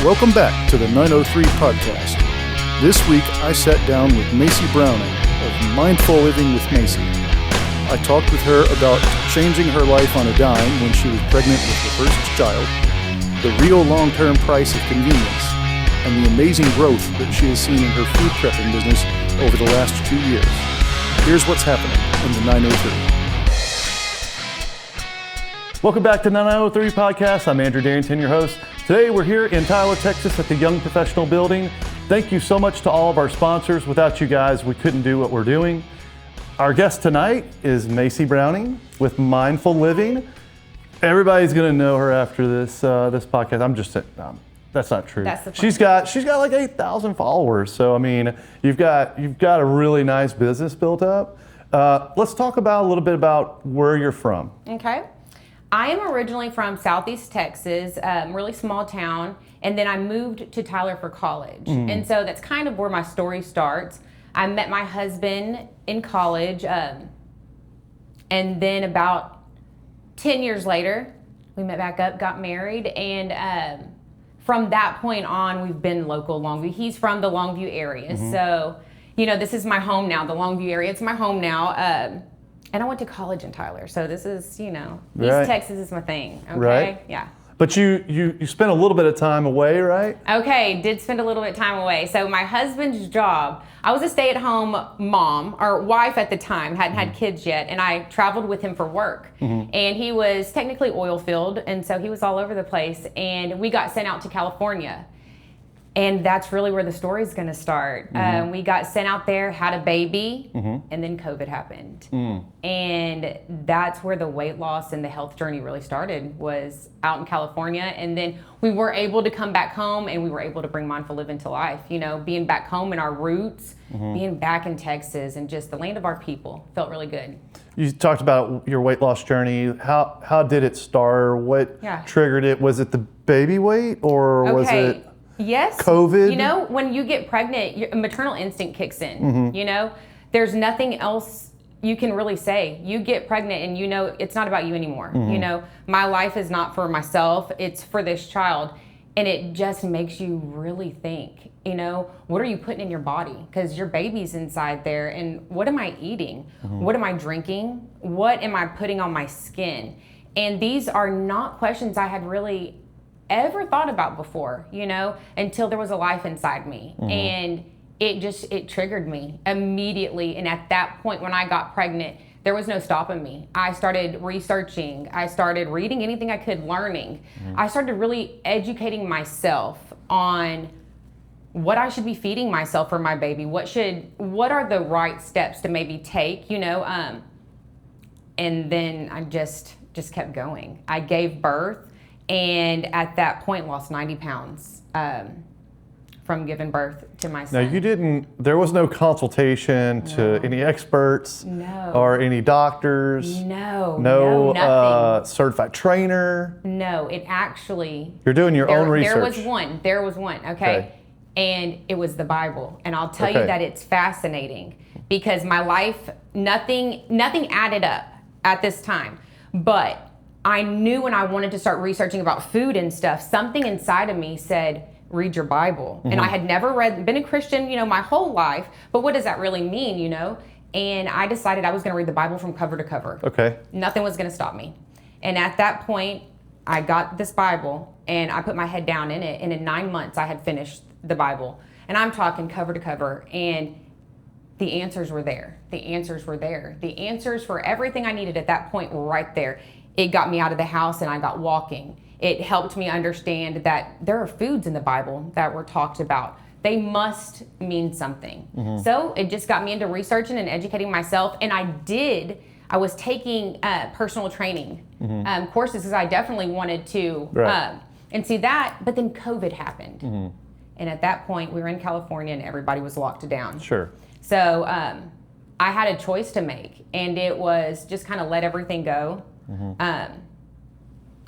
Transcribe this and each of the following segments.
Welcome back to the 903 podcast. This week I sat down with Macie Browning of Mindful Living with Macie. I talked with her about changing her life on a dime when she was pregnant with her first child, the real long-term price of convenience, and the amazing growth that she has seen in her food prepping business over the last 2 years. Here's what's happening in the 903. Welcome back to the 903 podcast. I'm Andrew Darrington, your host. Today we're here in Tyler, Texas at the Young Professional Building. Thank you so much to all of our sponsors. Without you guys, we couldn't do what we're doing. Our guest tonight is Macie Browning with Mindful Living. Everybody's going to know her after this podcast. I'm just saying, that's not true. That's the point. She's got like 8,000 followers. So I mean, you've got a really nice business built up. Let's talk about a little bit about where you're from. Okay. I am originally from Southeast Texas, really small town, and then I moved to Tyler for college. And so that's kind of where my story starts. I met my husband in college, and then about 10 years later, we met back up, got married, and from that point on, we've been local Longview. He's from the Longview area, so this is my home now, the Longview area. It's my home now. And I went to college in Tyler, so this is, East Texas is my thing, okay? Right. Yeah. But you spent a little bit of time away, right? Okay, did spend a little bit of time away. So my husband's job, I was a stay-at-home mom, or wife at the time, hadn't had kids yet, and I traveled with him for work. And he was technically oil field, and so he was all over the place, and we got sent out to California. And that's really where the story's going to start. We got sent out there, had a baby, and then COVID happened. And that's where the weight loss and the health journey really started, was out in California. And then we were able to come back home, and we were able to bring Mindful Living to life. Being back home in our roots, being back in Texas, and just the land of our people felt really good. You talked about your weight loss journey. How did it start? What triggered it? Was it the baby weight, or was it... Yes. COVID? When you get pregnant, your maternal instinct kicks in. There's nothing else you can really say. You get pregnant and it's not about you anymore. My life is not for myself, it's for this child. And it just makes you really think, what are you putting in your body? Because your baby's inside there, and what am I eating? What am I drinking? What am I putting on my skin? And these are not questions I had really ever thought about before, until there was a life inside me. And it triggered me immediately. And at that point, when I got pregnant, there was no stopping me. I started researching. I started reading anything I could, learning. I started really educating myself on what I should be feeding myself for my baby. What are the right steps to maybe take, and then I just kept going. I gave birth. And at that point, lost 90 pounds from giving birth to my son. Now, there was no consultation to any experts or any doctors? No, nothing. Certified trainer? No, it actually... You're doing your own research. There was one, okay? And it was the Bible. And I'll tell you that it's fascinating, because my life, nothing added up at this time. But I knew when I wanted to start researching about food and stuff, something inside of me said, read your Bible. And I had never been a Christian, my whole life, but what does that really mean, And I decided I was gonna read the Bible from cover to cover. Okay. Nothing was gonna stop me. And at that point, I got this Bible and I put my head down in it, and in 9 months I had finished the Bible. And I'm talking cover to cover, and the answers were there. The answers were there. The answers for everything I needed at that point were right there. It got me out of the house and I got walking. It helped me understand that there are foods in the Bible that were talked about. They must mean something. So it just got me into researching and educating myself. And I was taking personal training courses, because I definitely wanted to and see that, but then COVID happened. And at that point, we were in California and everybody was locked down. Sure. So I had a choice to make, and it was just kind of let everything go.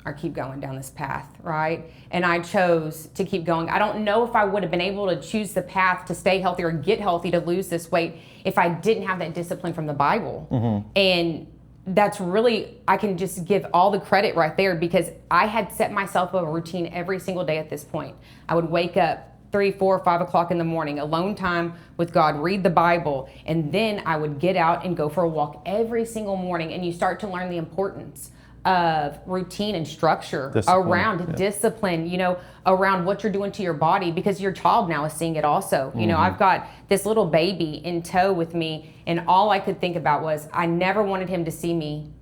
Or keep going down this path, right? And I chose to keep going. I don't know if I would have been able to choose the path to stay healthy or get healthy, to lose this weight, if I didn't have that discipline from the Bible. And that's really, I can just give all the credit right there, because I had set myself a routine every single day at this point. I would wake up 3, 4, 5 o'clock in the morning, alone time with God, read the Bible, and then I would get out and go for a walk every single morning. And you start to learn the importance of routine and structure around discipline, around what you're doing to your body, because your child now is seeing it also. I've got this little baby in tow with me, and all I could think about was I never wanted him to see me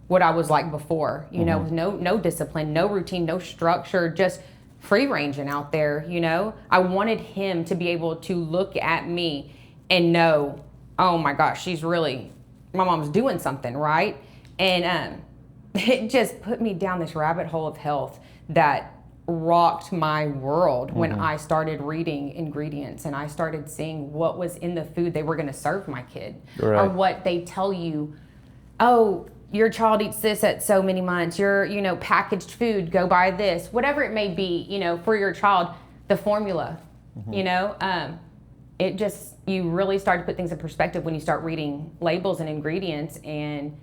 what I was like before, with no discipline, no routine, no structure, just free ranging out there. I wanted him to be able to look at me and know, oh my gosh, my mom's doing something right. And it just put me down this rabbit hole of health that rocked my world when I started reading ingredients and I started seeing what was in the food they were going to serve my kid. Right. Or what they tell you, oh, your child eats this at so many months, your packaged food, go buy this, whatever it may be, for your child, the formula, it just, you really start to put things in perspective when you start reading labels and ingredients, and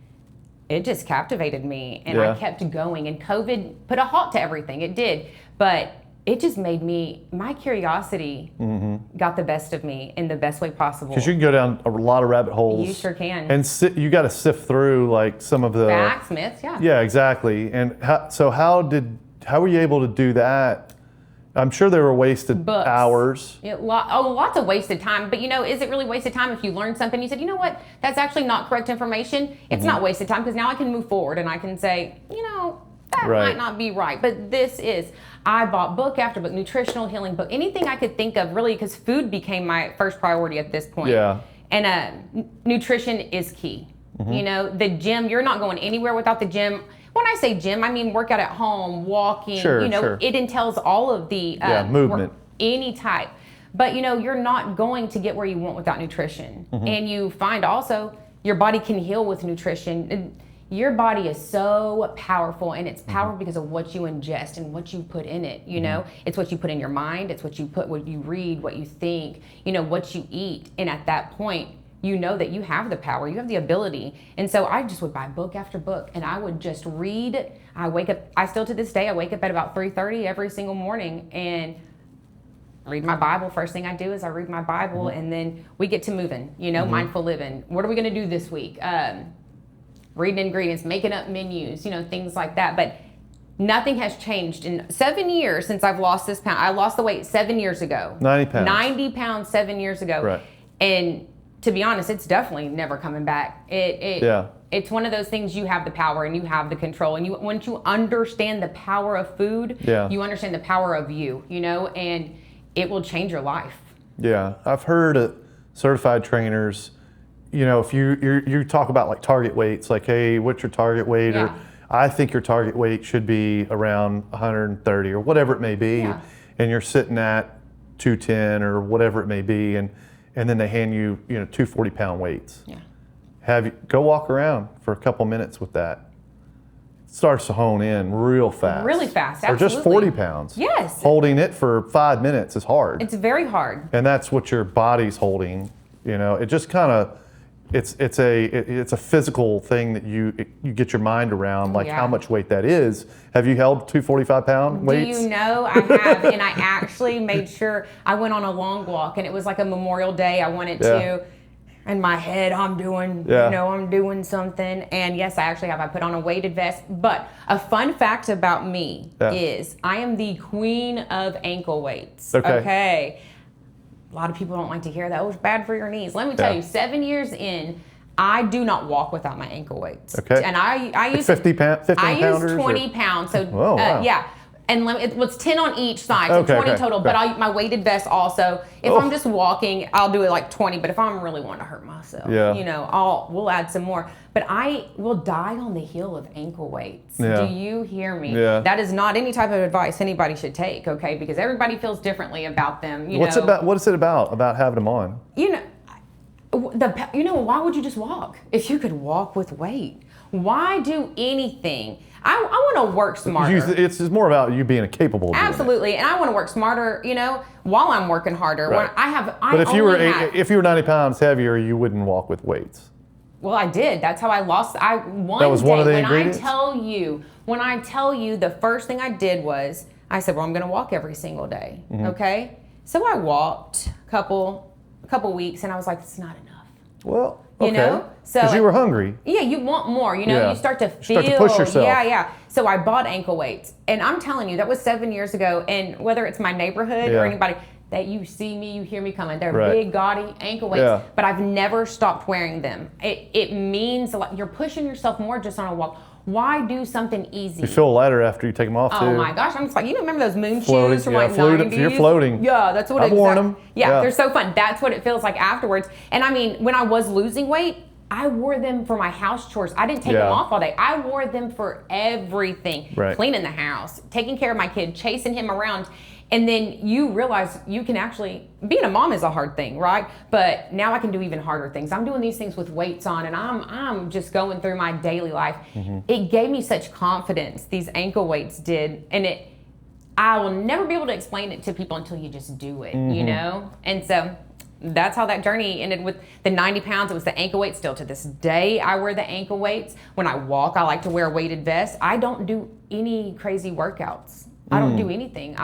it just captivated me, and I kept going. And COVID put a halt to everything. It did, but it just made my curiosity got the best of me in the best way possible. Because you can go down a lot of rabbit holes. You sure can. And you got to sift through like some of the facts, myths, Yeah, exactly. And how were you able to do that? I'm sure there were wasted hours. Lots of wasted time. But is it really wasted time if you learn something? You said, you know what? That's actually not correct information. It's not wasted time, because now I can move forward and I can say, that might not be right, but this is. I bought book after book, nutritional healing book, anything I could think of, really, because food became my first priority at this point. Yeah. And nutrition is key. The gym, you're not going anywhere without the gym. When I say gym, I mean workout at home, walking. Sure. It entails all of the movement, any type. But you're not going to get where you want without nutrition. And you find also your body can heal with nutrition. Your body is so powerful, and it's powerful because of what you ingest and what you put in it. It's what you put in your mind. It's what you read, what you think, what you eat. And at that point, that you have the power, you have the ability. And so I just would buy book after book, and I would just read. I still to this day, I wake up at about 3:30 every single morning and read my Bible. First thing I do is I read my Bible, and then we get to moving, mindful living. What are we going to do this week? Reading ingredients, making up menus, things like that. But nothing has changed in 7 years since I've lost this pound. I lost the weight 7 years ago. 90 pounds. 90 pounds 7 years ago. Right. And to be honest, it's definitely never coming back. It's one of those things, you have the power and you have the control. And once you understand the power of food, you understand the power of you, and it will change your life. Yeah. I've heard certified trainers, if you talk about like target weights, like, hey, what's your target weight? Yeah. Or I think your target weight should be around 130 or whatever it may be. Yeah. And you're sitting at 210 or whatever it may be. And then they hand you, 2 40-pound weights. Yeah. Go walk around for a couple minutes with that. It starts to hone in real fast. Really fast, absolutely. Or just 40 pounds. Yes. Holding it for 5 minutes is hard. It's very hard. And that's what your body's holding. It just kind of, it's a physical thing that you get your mind around, like how much weight that is. Have you held 2 45-pound weights? Do you know? I have, and I actually made sure. I went on a long walk, and it was like a Memorial Day. I wanted to, in my head, I'm doing something. And yes, I actually have. I put on a weighted vest. But a fun fact about me is I am the queen of ankle weights. Okay. A lot of people don't like to hear that. Oh, it's bad for your knees. Let me tell you, 7 years in, I do not walk without my ankle weights. Okay. And I use 50 pounders. I use 20 pounds. So wow. And it was 10 on each side, so 20 total. But my weighted vest also. If I'm just walking, I'll do it like 20. But if I'm really wanting to hurt myself, we'll add some more. But I will die on the heel of ankle weights. Yeah. Do you hear me? Yeah. That is not any type of advice anybody should take, okay? Because everybody feels differently about them. What is it about having them on? Why would you just walk if you could walk with weight? Why do anything? I want to work smarter. It's more about you being capable of doing Absolutely, and I want to work smarter, while I'm working harder. Right. But if you were 90 pounds heavier, you wouldn't walk with weights. Well, I did. That's how I lost. That was one of the ingredients? When I tell you, the first thing I did was, I said, well, I'm going to walk every single day. Okay. So I walked a couple weeks, and I was like, it's not enough. Well, you know, so because you were hungry. Yeah, you want more. You know, you start to feel. Start to push yourself. Yeah. So I bought ankle weights, and I'm telling you, that was 7 years ago. And whether it's my neighborhood or anybody that you see me, you hear me coming, they're big, gaudy ankle weights. But I've never stopped wearing them. It means a lot. You're pushing yourself more just on a walk. Why do something easy? You feel lighter after you take them off, too. Oh my gosh, I'm just like, you remember those moon floating, shoes from like 90s? You're floating. Yeah, that's what I've worn them. Yeah, they're so fun. That's what it feels like afterwards. And I mean, when I was losing weight, I wore them for my house chores. I didn't take them off all day. I wore them for everything. Cleaning the house, taking care of my kid, chasing him around. And then you realize you can actually, being a mom is a hard thing, right? But now I can do even harder things. I'm doing these things with weights on, and I'm just going through my daily life. It gave me such confidence, these ankle weights did. And I will never be able to explain it to people until you just do it, you know? And so that's how that journey ended with the 90 pounds. It was the ankle weights. Still to this day, I wear the ankle weights. When I walk, I like to wear a weighted vest. I don't do any crazy workouts. I don't do anything.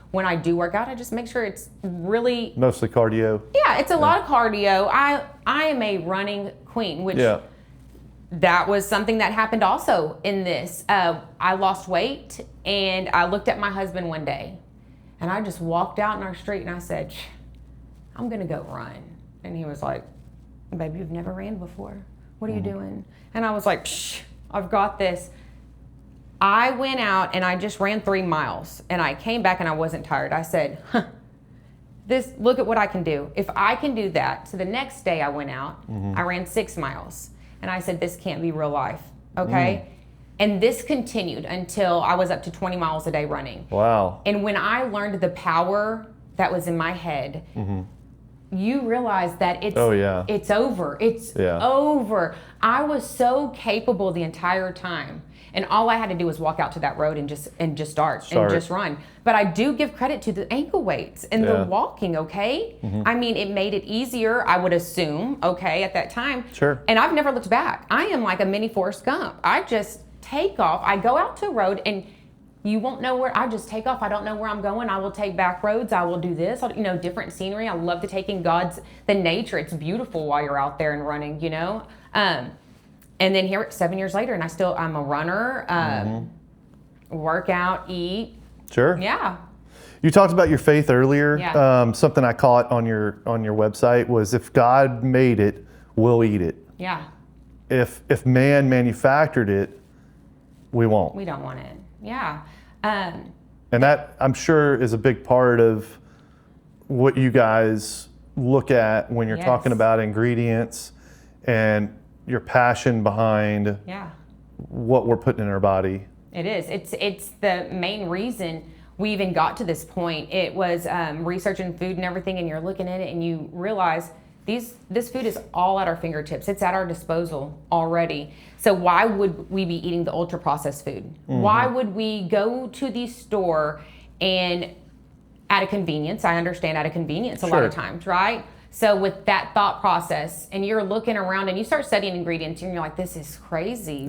When I do work out, I just make sure it's really... Mostly cardio. Yeah, it's a lot of cardio. I am a running queen, which that was something that happened also in this. I lost weight, and I looked at my husband one day, and I just walked out in our street, and I said, I'm going to go run. And he was like, baby, you've never ran before. What are you doing? And I was like, I've got this. I went out and I just ran 3 miles, and I came back and I wasn't tired. I said, look at what I can do. If I can do that. So the next day I went out, I ran 6 miles, and I said, this can't be real life. Okay. And this continued until I was up to 20 miles a day running. Wow. And when I learned the power that was in my head, you realize that it's over. It's over. I was so capable the entire time. And all I had to do was walk out to that road and just start and just run. But I do give credit to the ankle weights and the walking, okay? I mean, it made it easier, I would assume, okay, at that time. Sure. And I've never looked back. I am like a mini Forrest Gump. I just take off. I go out to a road, and you won't know where. I just take off. I don't know where I'm going. I will take back roads. I will do this. Different scenery. I love to take in the nature. It's beautiful while you're out there and running, you know? And then here 7 years later, and I'm a runner, work out, eat. Sure. Yeah. You talked about your faith earlier. Yeah. Something I caught on your website was, if God made it, we'll eat it. Yeah. If man manufactured it, we won't. We don't want it. Yeah. And that, I'm sure, is a big part of what you guys look at when you're talking about ingredients and your passion behind what we're putting in our body. It is. It's the main reason we even got to this point. It was researching food and everything, and you're looking at it and you realize this food is all at our fingertips. It's at our disposal already. So why would we be eating the ultra processed food? Why would we go to the store and at a convenience? I understand at a convenience a lot of times, right? So with that thought process, and you're looking around and you start studying ingredients, and you're like, this is crazy.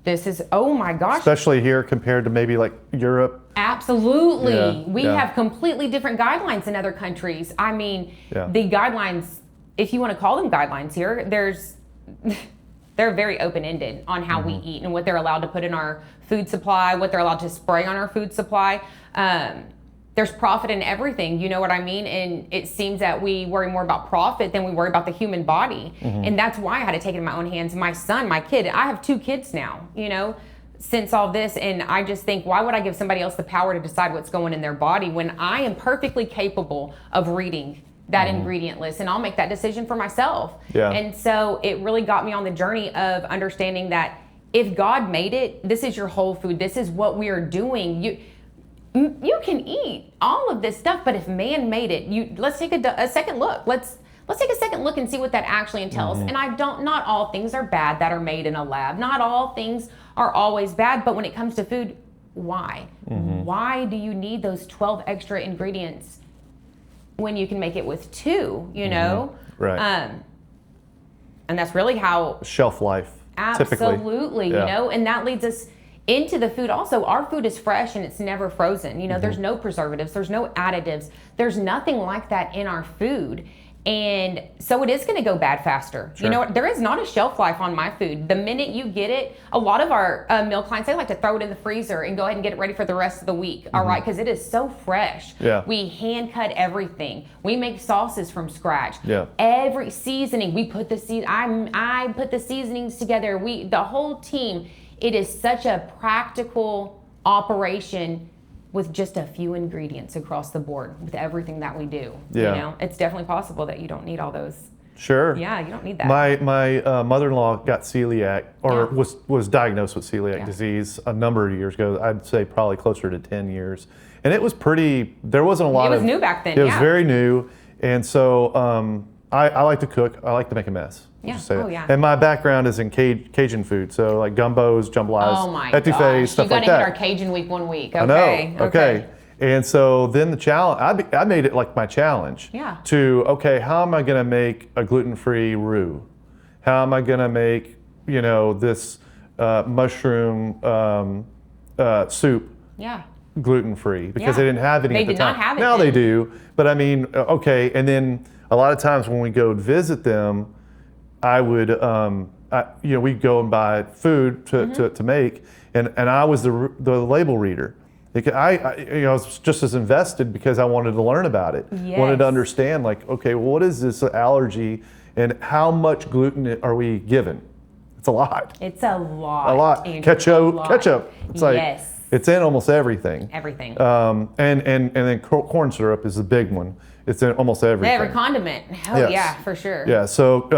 This is, oh my gosh. Especially here compared to maybe like Europe. Absolutely. We have completely different guidelines in other countries. I mean, the guidelines, if you want to call them guidelines here, they're very open-ended on how we eat and what they're allowed to put in our food supply, what they're allowed to spray on our food supply. There's profit in everything, you know what I mean? And it seems that we worry more about profit than we worry about the human body. And that's why I had to take it in my own hands. My son, my kid, I have 2 kids now, you know, since all this. And I just think, why would I give somebody else the power to decide what's going in their body when I am perfectly capable of reading that ingredient list, and I'll make that decision for myself. And so it really got me on the journey of understanding that if God made it, this is your whole food. This is what we are doing. You can eat all of this stuff, but if man made it, let's take a second look. Let's take a second look and see what that actually entails. And not all things are bad that are made in a lab. Not all things are always bad, but when it comes to food, why? Why do you need those 12 extra ingredients when you can make it with 2, you know? Right. And that's really how Shelf life, typically. absolutely, Yeah. you know, and that leads us into the food. Also, our food is fresh and it's never frozen. You know, there's no preservatives, there's no additives, there's nothing like that in our food. And so it is going to go bad faster. Sure. You know, there is not a shelf life on my food. The minute you get it, a lot of our meal clients, they like to throw it in the freezer and go ahead and get it ready for the rest of the week. All right, because it is so fresh. Yeah. We hand cut everything. We make sauces from scratch. Yeah. Every seasoning, we put the I put the seasonings together. The whole team. It is such a practical operation with just a few ingredients across the board with everything that we do. Yeah. You know, it's definitely possible that you don't need all those. Sure. Yeah, you don't need that. My mother-in-law got celiac, or Yeah. was diagnosed with celiac Yeah. disease a number of years ago. I'd say probably closer to 10 years. And it was pretty, there wasn't a lot of... It was new back then, It was yeah. very new. And so I like to cook. I like to make a mess. I'll Yeah. just say Oh, that. yeah. And my background is in Cajun food. So like gumbos, jambalas, Oh my etouffees, gosh, stuff you like gotta that. hit our Cajun week one week. Okay. I know. Okay. And so then the challenge, I made it like my challenge. Yeah. To, okay, how am I going to make a gluten-free roux? How am I going to make, you know, this mushroom soup Yeah. gluten-free? Because Yeah. they didn't have any They at the did time. not have it Now they then. do. But I mean, okay. And then a lot of times when we go visit them, I would, we'd go and buy food to make, and I was the label reader. I was just as invested because I wanted to learn about it. Yes. Wanted to understand, like, okay, well, what is this allergy, and how much gluten are we given? It's a lot. It's a lot. A lot. Andrew, Ketchup. a lot. Ketchup. It's like Yes. it's in almost everything. Everything. And then corn syrup is the big one. It's in almost everything. Every condiment. Oh Yes. yeah, for sure. Yeah. So,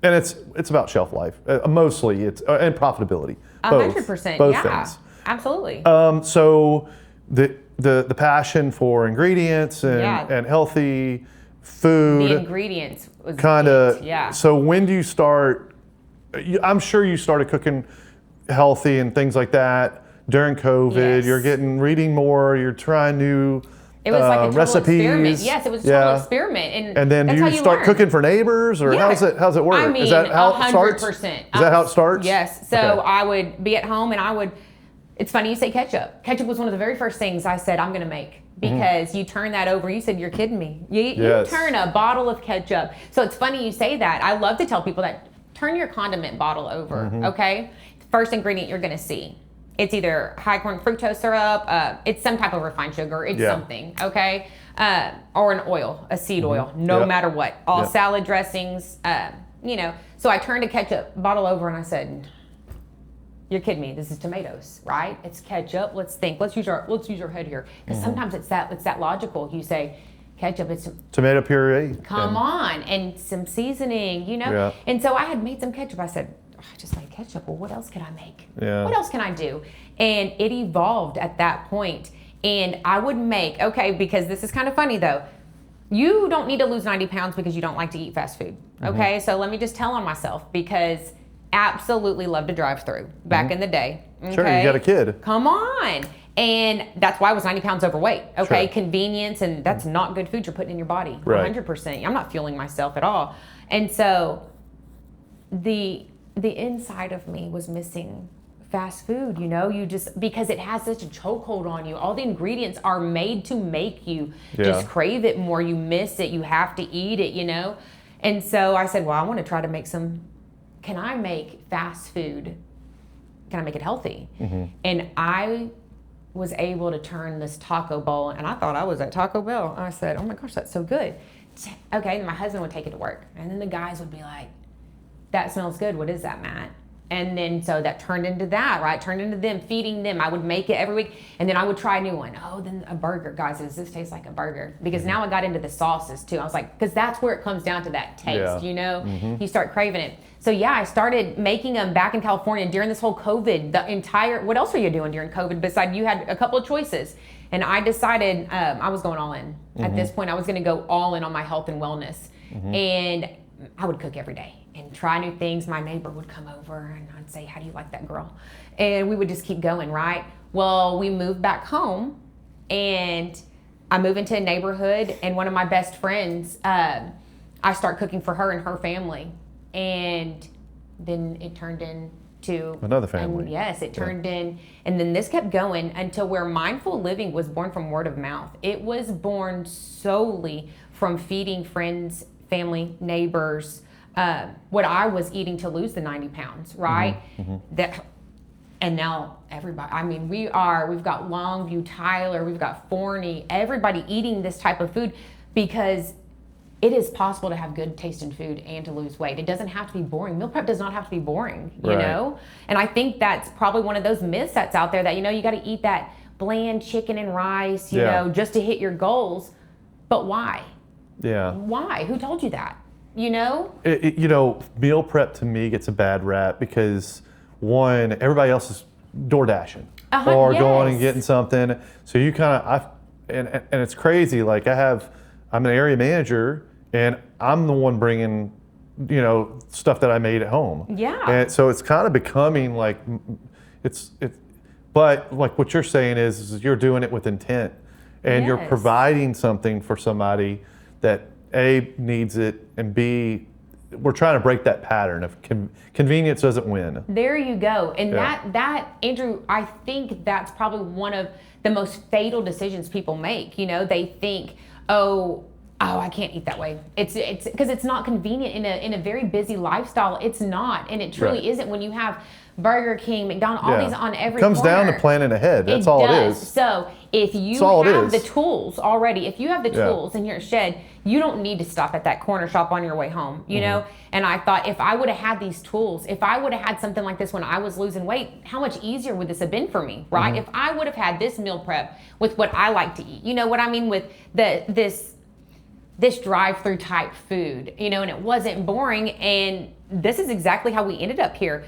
and it's about shelf life. Mostly, it's and profitability. 100%. Both Yeah. things. Absolutely. So the passion for ingredients Yeah. and healthy food. The ingredients was Kind of. it, yeah. So when do you start? I'm sure you started cooking healthy and things like that during COVID. Yes. You're reading more. You're trying new. It was like a total recipes. experiment. Yes, it was a total experiment. And then that's do how you start learn. cooking for neighbors, or Yeah. how's it work? I mean, is that how it starts? 100%. Is that how it starts? Yes. So Okay. I would be at home and it's funny you say ketchup. Ketchup was one of the very first things I said I'm going to make because you turn that over. You said, you're kidding me. You Yes. turn a bottle of ketchup. So it's funny you say that. I love to tell people that turn your condiment bottle over, okay? First ingredient you're going to see. It's either high corn fructose syrup, it's some type of refined sugar, it's Yeah. something, okay? Or an oil, a seed oil, no Yep. matter what. All Yep. salad dressings, So I turned a ketchup bottle over and I said, you're kidding me. This is tomatoes, right? It's ketchup. Let's think. Let's use our head here. Because sometimes it's that logical. You say ketchup, it's Tomato puree. come on, and some seasoning, Yeah. And so I had made some ketchup. I said, I just made ketchup. Well, what else could I make? Yeah. What else can I do? And it evolved at that point. And I would make, because this is kind of funny though. You don't need to lose 90 pounds because you don't like to eat fast food. Okay. So let me just tell on myself because absolutely love to drive through back in the day. Okay? Sure, you got a kid. Come on. And that's why I was 90 pounds overweight. Okay. Sure. Convenience, and that's not good food you're putting in your body. Right. 100%. I'm not fueling myself at all. And so the inside of me was missing fast food, you just, because it has such a chokehold on you. All the ingredients are made to make you just crave it more. You miss it. You have to eat it, And so I said, well, I want to try to make can I make fast food? Can I make it healthy? And I was able to turn this taco bowl, and I thought I was at Taco Bell. I said, oh my gosh, that's so good. Okay, and my husband would take it to work. And then the guys would be like, that smells good. What is that, Matt? And then so that turned into that, right? Turned into them, feeding them. I would make it every week. And then I would try a new one. Oh, then a burger. Guys, does this taste like a burger? Because now I got into the sauces too. I was like, because that's where it comes down to that taste, You start craving it. So yeah, I started making them back in California during this whole COVID, what else were you doing during COVID besides you had a couple of choices? And I decided I was going all in. At this point, I was going to go all in on my health and wellness. And I would cook every day and try new things. My neighbor would come over and I'd say, how do you like that girl? And we would just keep going, right? Well, we moved back home and I moved into a neighborhood, and one of my best friends, I start cooking for her and her family. and then it turned into another family. And yes, it turned in, and then this kept going until where mindful living was born from word of mouth. It was born solely from feeding friends, family, neighbors, what I was eating to lose the 90 pounds, right? And now everybody, I mean, we've got Longview, Tyler, we've got Forney, everybody eating this type of food because it is possible to have good tasting food and to lose weight. It doesn't have to be boring. Meal prep does not have to be boring, you know? And I think that's probably one of those myths that's out there that, you know, you got to eat that bland chicken and rice, you know, just to hit your goals. But why? Yeah. Why? Who told you that? You know? You know, meal prep to me gets a bad rap because one, everybody else is door dashing or going and getting something. So you kind of, and it's crazy. Like I'm an area manager and I'm the one bringing, you know, stuff that I made at home. Yeah. And so it's kind of becoming like, but like what you're saying is you're doing it with intent and you're providing something for somebody that A, needs it, and B, we're trying to break that pattern of convenience doesn't win. There you go. And that, Andrew, I think that's probably one of the most fatal decisions people make. You know, they think, oh, I can't eat that way. It's because it's not convenient in a very busy lifestyle. It's not, and it truly isn't when you have Burger King, McDonald's, all these on every corner. It comes down to planning ahead. That's all it is. So if you have the tools already, if you have the tools in your shed, you don't need to stop at that corner shop on your way home, you know? And I thought if I would have had these tools, if I would have had something like this when I was losing weight, how much easier would this have been for me, right? If I would have had this meal prep with what I like to eat, you know what I mean? With this drive-through type food, you know, and it wasn't boring. And this is exactly how we ended up here.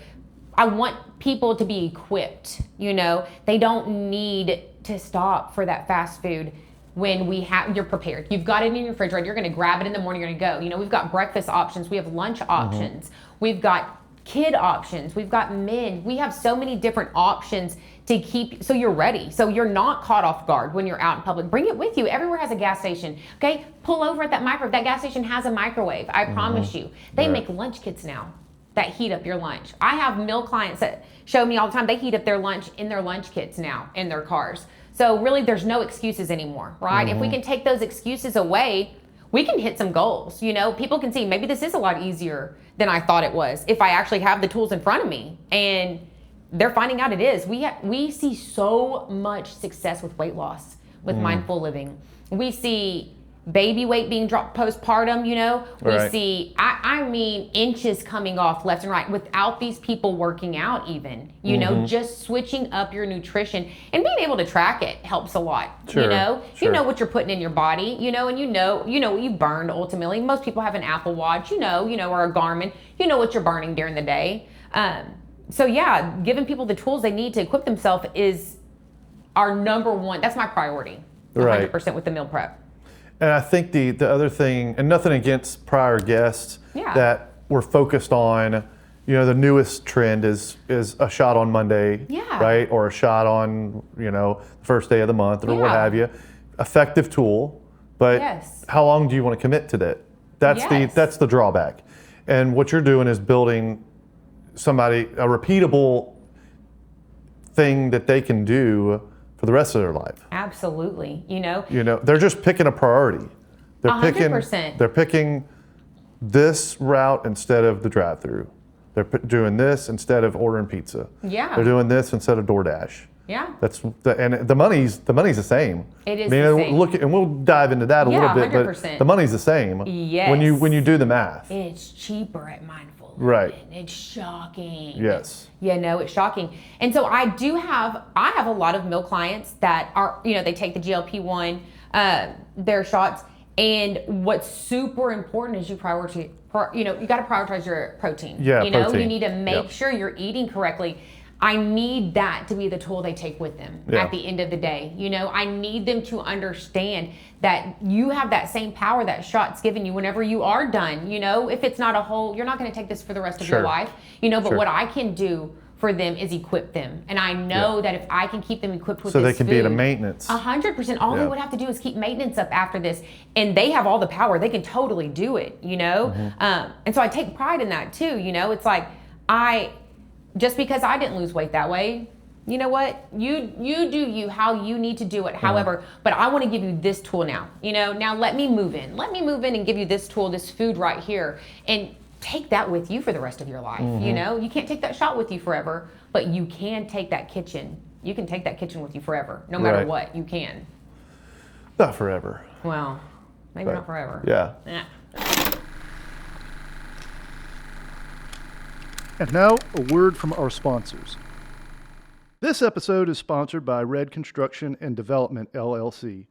I want people to be equipped, you know, they don't need to stop for that fast food when you're prepared. You've got it in your refrigerator, you're gonna grab it in the morning, you're gonna go. You know, we've got breakfast options, we have lunch options, we've got kid options, we've got men, we have so many different options to keep, so you're ready. So you're not caught off guard when you're out in public. Bring it with you. Everywhere has a gas station, okay? Pull over at that microwave. That gas station has a microwave, I promise you. They make lunch kits now that heat up your lunch. I have meal clients that show me all the time, they heat up their lunch in their lunch kits now in their cars. So really there's no excuses anymore, right? If we can take those excuses away, we can hit some goals. You know, people can see maybe this is a lot easier than I thought it was if I actually have the tools in front of me. And they're finding out it is. We see so much success with weight loss, with mindful living. We see baby weight being dropped postpartum, you know. We see, I mean, inches coming off left and right without these people working out even, you know, just switching up your nutrition and being able to track it helps a lot, you know. You know what you're putting in your body, you know, and you know what you burned ultimately. Most people have an Apple Watch, you know, or a Garmin, you know what you're burning during the day. So yeah, giving people the tools they need to equip themselves is our number one, that's my priority, 100% with the meal prep. And I think the other thing, and nothing against prior guests, that we're focused on, you know, the newest trend is a shot on Monday, right? Or a shot on, you know, the first day of the month or what have you. Effective tool, but how long do you want to commit to that? That's the drawback. And what you're doing is building a repeatable thing that they can do for the rest of their life. Absolutely, you know, they're just picking a priority. They're 100%. They're picking this route instead of the drive-through. They're doing this instead of ordering pizza. Yeah. They're doing this instead of DoorDash. Yeah. And the money's the same. It is the same. Look, and we'll dive into that a little bit, 100%. but the money's the same. Yes. When you do the math. It's cheaper at Mindful. Right. It's shocking. Yes. Yeah, no, it's shocking. And so I have a lot of meal clients that are, you know, they take the GLP-1, their shots. And what's super important is you got to prioritize your protein. Yeah, protein. You need to make sure you're eating correctly. I need that to be the tool they take with them at the end of the day. You know, I need them to understand that you have that same power that shot's given you whenever you are done. You know, if it's not a whole, you're not going to take this for the rest of your life, you know, but what I can do for them is equip them. And I know that if I can keep them equipped with so this they can be at a food, maintenance. 100%. All they would have to do is keep maintenance up after this. And they have all the power. They can totally do it, you know? And so I take pride in that too, you know? It's like, just because I didn't lose weight that way, you know what? You do you how you need to do it. However, but I want to give you this tool now. You know, now let me move in. Let me move in and give you this tool, this food right here. And take that with you for the rest of your life. You know, you can't take that shot with you forever, but you can take that kitchen. You can take that kitchen with you forever, no matter what. You can. Not forever. Well, maybe not forever. Yeah. And now, a word from our sponsors. This episode is sponsored by Red Construction and Development, LLC.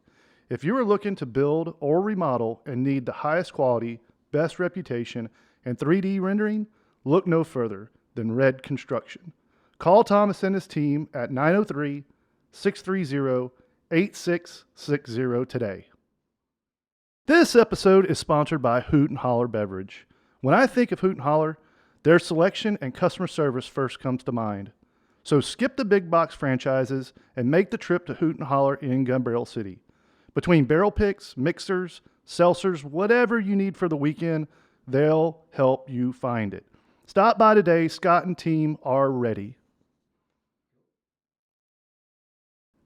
If you are looking to build or remodel and need the highest quality, best reputation, and 3D rendering, look no further than Red Construction. Call Thomas and his team at 903-630-8660 today. This episode is sponsored by Hoot and Holler Beverage. When I think of Hoot and Holler, their selection and customer service first comes to mind. So skip the big box franchises and make the trip to Hoot and Holler in Gun Barrel City. Between barrel picks, mixers, seltzers, whatever you need for the weekend, they'll help you find it. Stop by today. Scott and team are ready.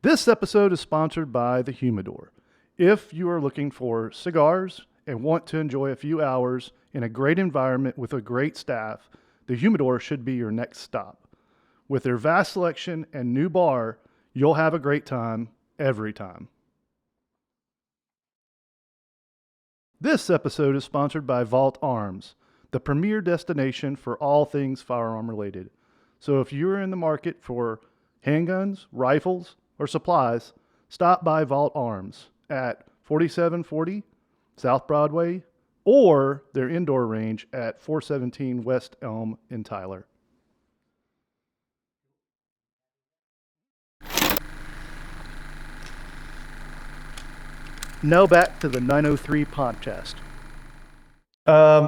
This episode is sponsored by the Humidor. If you are looking for cigars and want to enjoy a few hours in a great environment with a great staff, the Humidor should be your next stop. With their vast selection and new bar, you'll have a great time every time. This episode is sponsored by Vault Arms, the premier destination for all things firearm related. So if you're in the market for handguns, rifles, or supplies, stop by Vault Arms at 4740 South Broadway or their indoor range at 417 West Elm in Tyler. Now back to the 903 podcast.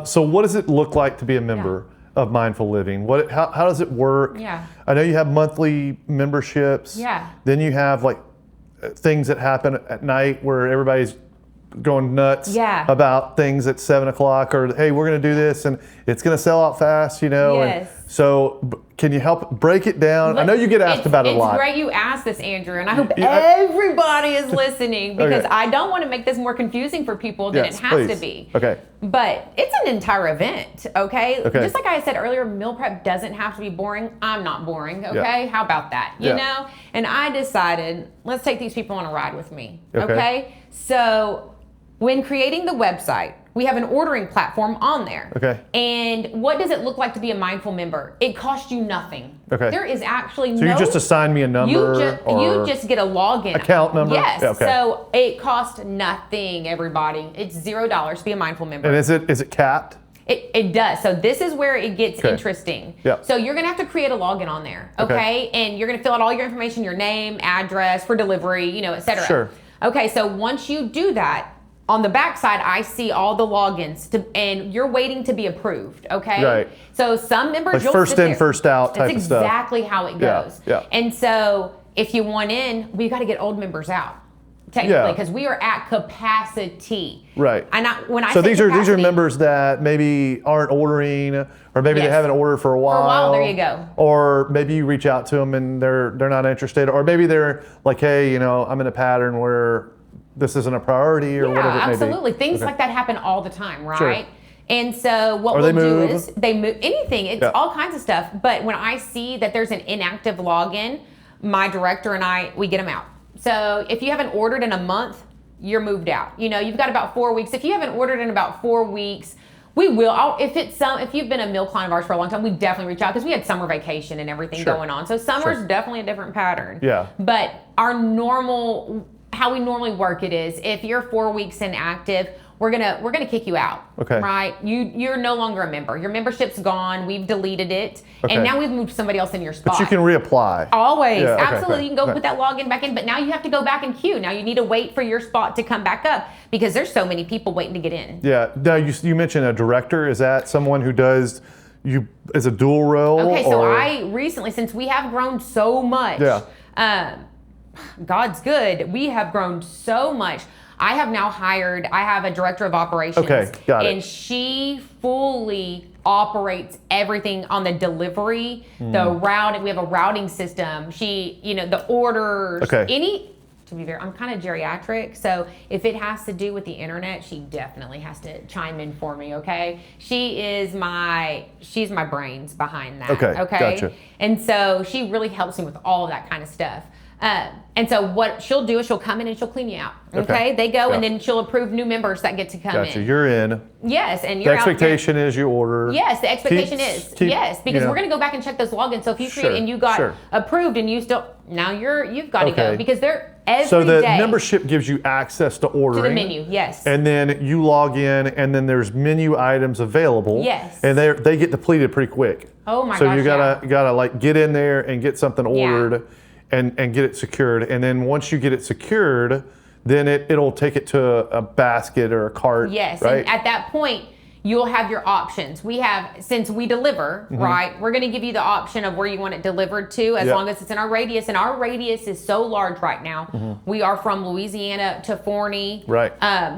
So what does it look like to be a member of Mindful Living? How does it work? Yeah. I know you have monthly memberships. Yeah. Then you have like things that happen at night where everybody's going nuts about things at 7 o'clock, or hey, we're going to do this and it's going to sell out fast, you know. Yes. And so can you help break it down? I know you get asked about it a lot. It's great you asked this, Andrew, and I hope everybody is listening because I don't want to make this more confusing for people than it has to be. Okay. But it's an entire event, okay? Just like I said earlier, meal prep doesn't have to be boring. I'm not boring, okay? How about that, you know? And I decided, let's take these people on a ride with me, okay? So when creating the website, we have an ordering platform on there. Okay. And what does it look like to be a Mindful member? It costs you nothing. Okay. There is actually so you just assign me a number? You just get a login. Account number? Yes. Okay. So it costs nothing, everybody. It's $0 to be a Mindful member. And is it capped? It does. So this is where it gets interesting. Yeah. So you're going to have to create a login on there, okay? And you're going to fill out all your information, your name, address for delivery, you know, et cetera. Sure. Okay, so once you do that, on the backside, I see all the logins, and you're waiting to be approved, okay? Right. So some members, like first in, first out type of stuff. That's exactly how it goes. Yeah. And so if you want in, we got to get old members out, technically, because we are at capacity. Right. And so these are members that maybe aren't ordering, or maybe they haven't ordered for a while. For a while, there you go. Or maybe you reach out to them and they're not interested, or maybe they're like, hey, you know, I'm in a pattern where this isn't a priority, or whatever it may be. Absolutely. Things like that happen all the time, right? Sure. And so what we'll do is they move anything. It's all kinds of stuff. But when I see that there's an inactive login, my director and I, we get them out. So if you haven't ordered in a month, you're moved out. You know, you've got about 4 weeks. If you haven't ordered in about 4 weeks, we will. If you've been a meal client of ours for a long time, we definitely reach out because we had summer vacation and everything going on. So summer's definitely a different pattern. Yeah. But how we normally work it is, if you're 4 weeks inactive, we're gonna kick you out. Okay. Right? You're no longer a member. Your membership's gone. We've deleted it, and now we've moved somebody else in your spot. But you can reapply. Always, absolutely. You can go put that login back in, but now you have to go back and queue. Now you need to wait for your spot to come back up because there's so many people waiting to get in. Yeah. Now you mentioned a director. Is that someone who does is a dual roll? Okay, so or? I recently, since we have grown so much, God's good, we have grown so much. I have now hired, I have a director of operations. Okay, got it. And she fully operates everything on the delivery, the routing. We have a routing system. She, the orders, to be fair, I'm kind of geriatric, so if it has to do with the internet, she definitely has to chime in for me, okay? She's my brains behind that, okay? Gotcha. And so she really helps me with all of that kind of stuff. And so what she'll do is she'll come in and she'll clean you out, okay? They go, and then she'll approve new members that get to come in. You're in. Yes, and you're the expectation is you order. Yes, the expectation is yes, because we're going to go back and check those logins. So if you create and you got approved and you still now you've got to go because they're every so the day. Membership gives you access to ordering to the menu, yes, and then you log in and then there's menu items available, yes, and they get depleted pretty quick. Oh my gosh! So you gotta like get in there and get something ordered and get it secured, and then once you get it secured, then it'll take it to a basket or a cart. Yes, right? And at that point, you'll have your options. We have, since we deliver, right, we're going to give you the option of where you want it delivered to as long as it's in our radius. And our radius is so large right now. We are from Louisiana to Forney. Right.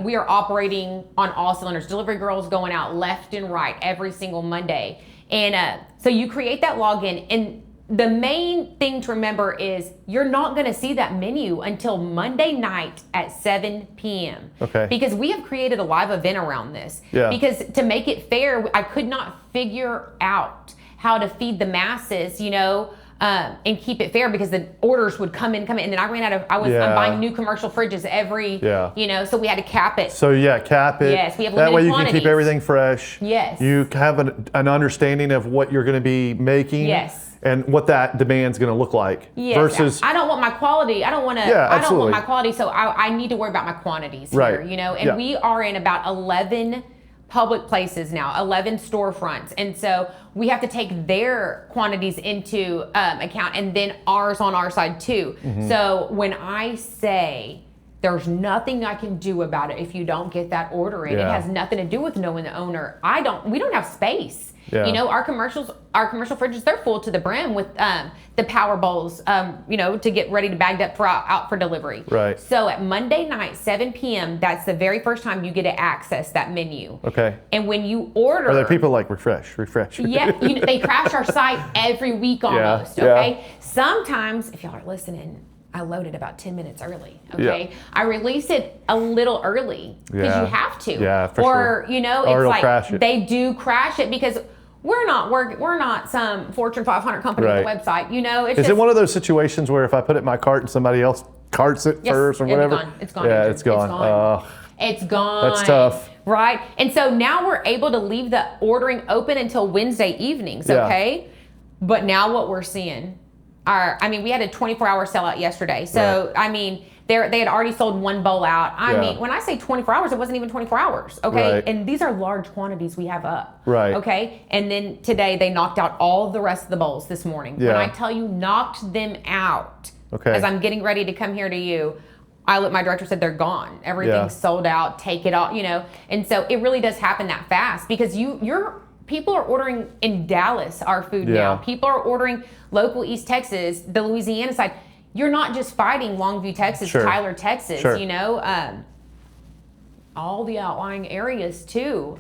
We are operating on all cylinders. Delivery girls going out left and right every single Monday. And so you create that login, and the main thing to remember is you're not going to see that menu until Monday night at 7 p.m. Okay. Because we have created a live event around this. Yeah. Because to make it fair, I could not figure out how to feed the masses, and keep it fair because the orders would come in, and then I ran out of, I'm buying new commercial fridges every, so we had to cap it. So cap it. Yes, we have that limited way you quantities. can keep everything fresh. Yes. You have an understanding of what you're going to be making. Yes. And what that demand's going to look like. Yes. Versus, I don't want my quality. I don't want to. I don't want my quality. So I need to worry about my quantities here. And we are in about 11 public places now, 11 storefronts, and so we have to take their quantities into account, and then ours on our side too. So when I say there's nothing I can do about it if you don't get that order in, it has nothing to do with knowing the owner. We don't have space. Our commercial fridges, they're full to the brim with the power bowls, to get ready to bagged up out for delivery. Right. So at Monday night, 7 p.m., that's the very first time you get to access that menu. Okay. And when you order, are there people like refresh? Yeah, they crash our site every week almost. Okay. Sometimes, if y'all are listening, I loaded about 10 minutes early, okay? I release it a little early because you have to. Yeah, for sure. Or it's like crash it. They do crash it because we're not some Fortune 500 company with a website, It's Is it one of those situations where if I put it in my cart and somebody else carts it first or whatever? It's gone. Yeah, it's gone. It's gone. That's tough. Right? And so now we're able to leave the ordering open until Wednesday evenings, okay? But now what we're seeing we had a 24-hour sellout yesterday. So, they had already sold one bowl out. When I say 24 hours, it wasn't even 24 hours, okay? Right. And these are large quantities we have up, right? Okay? And then today, they knocked out all the rest of the bowls this morning. When I tell you knocked them out, as I'm getting ready to come here to you, my director said they're gone. Everything's sold out, take it all, And so it really does happen that fast because people are ordering in Dallas our food now. People are ordering local East Texas, the Louisiana side. You're not just fighting Longview, Texas, Tyler, Texas, all the outlying areas too.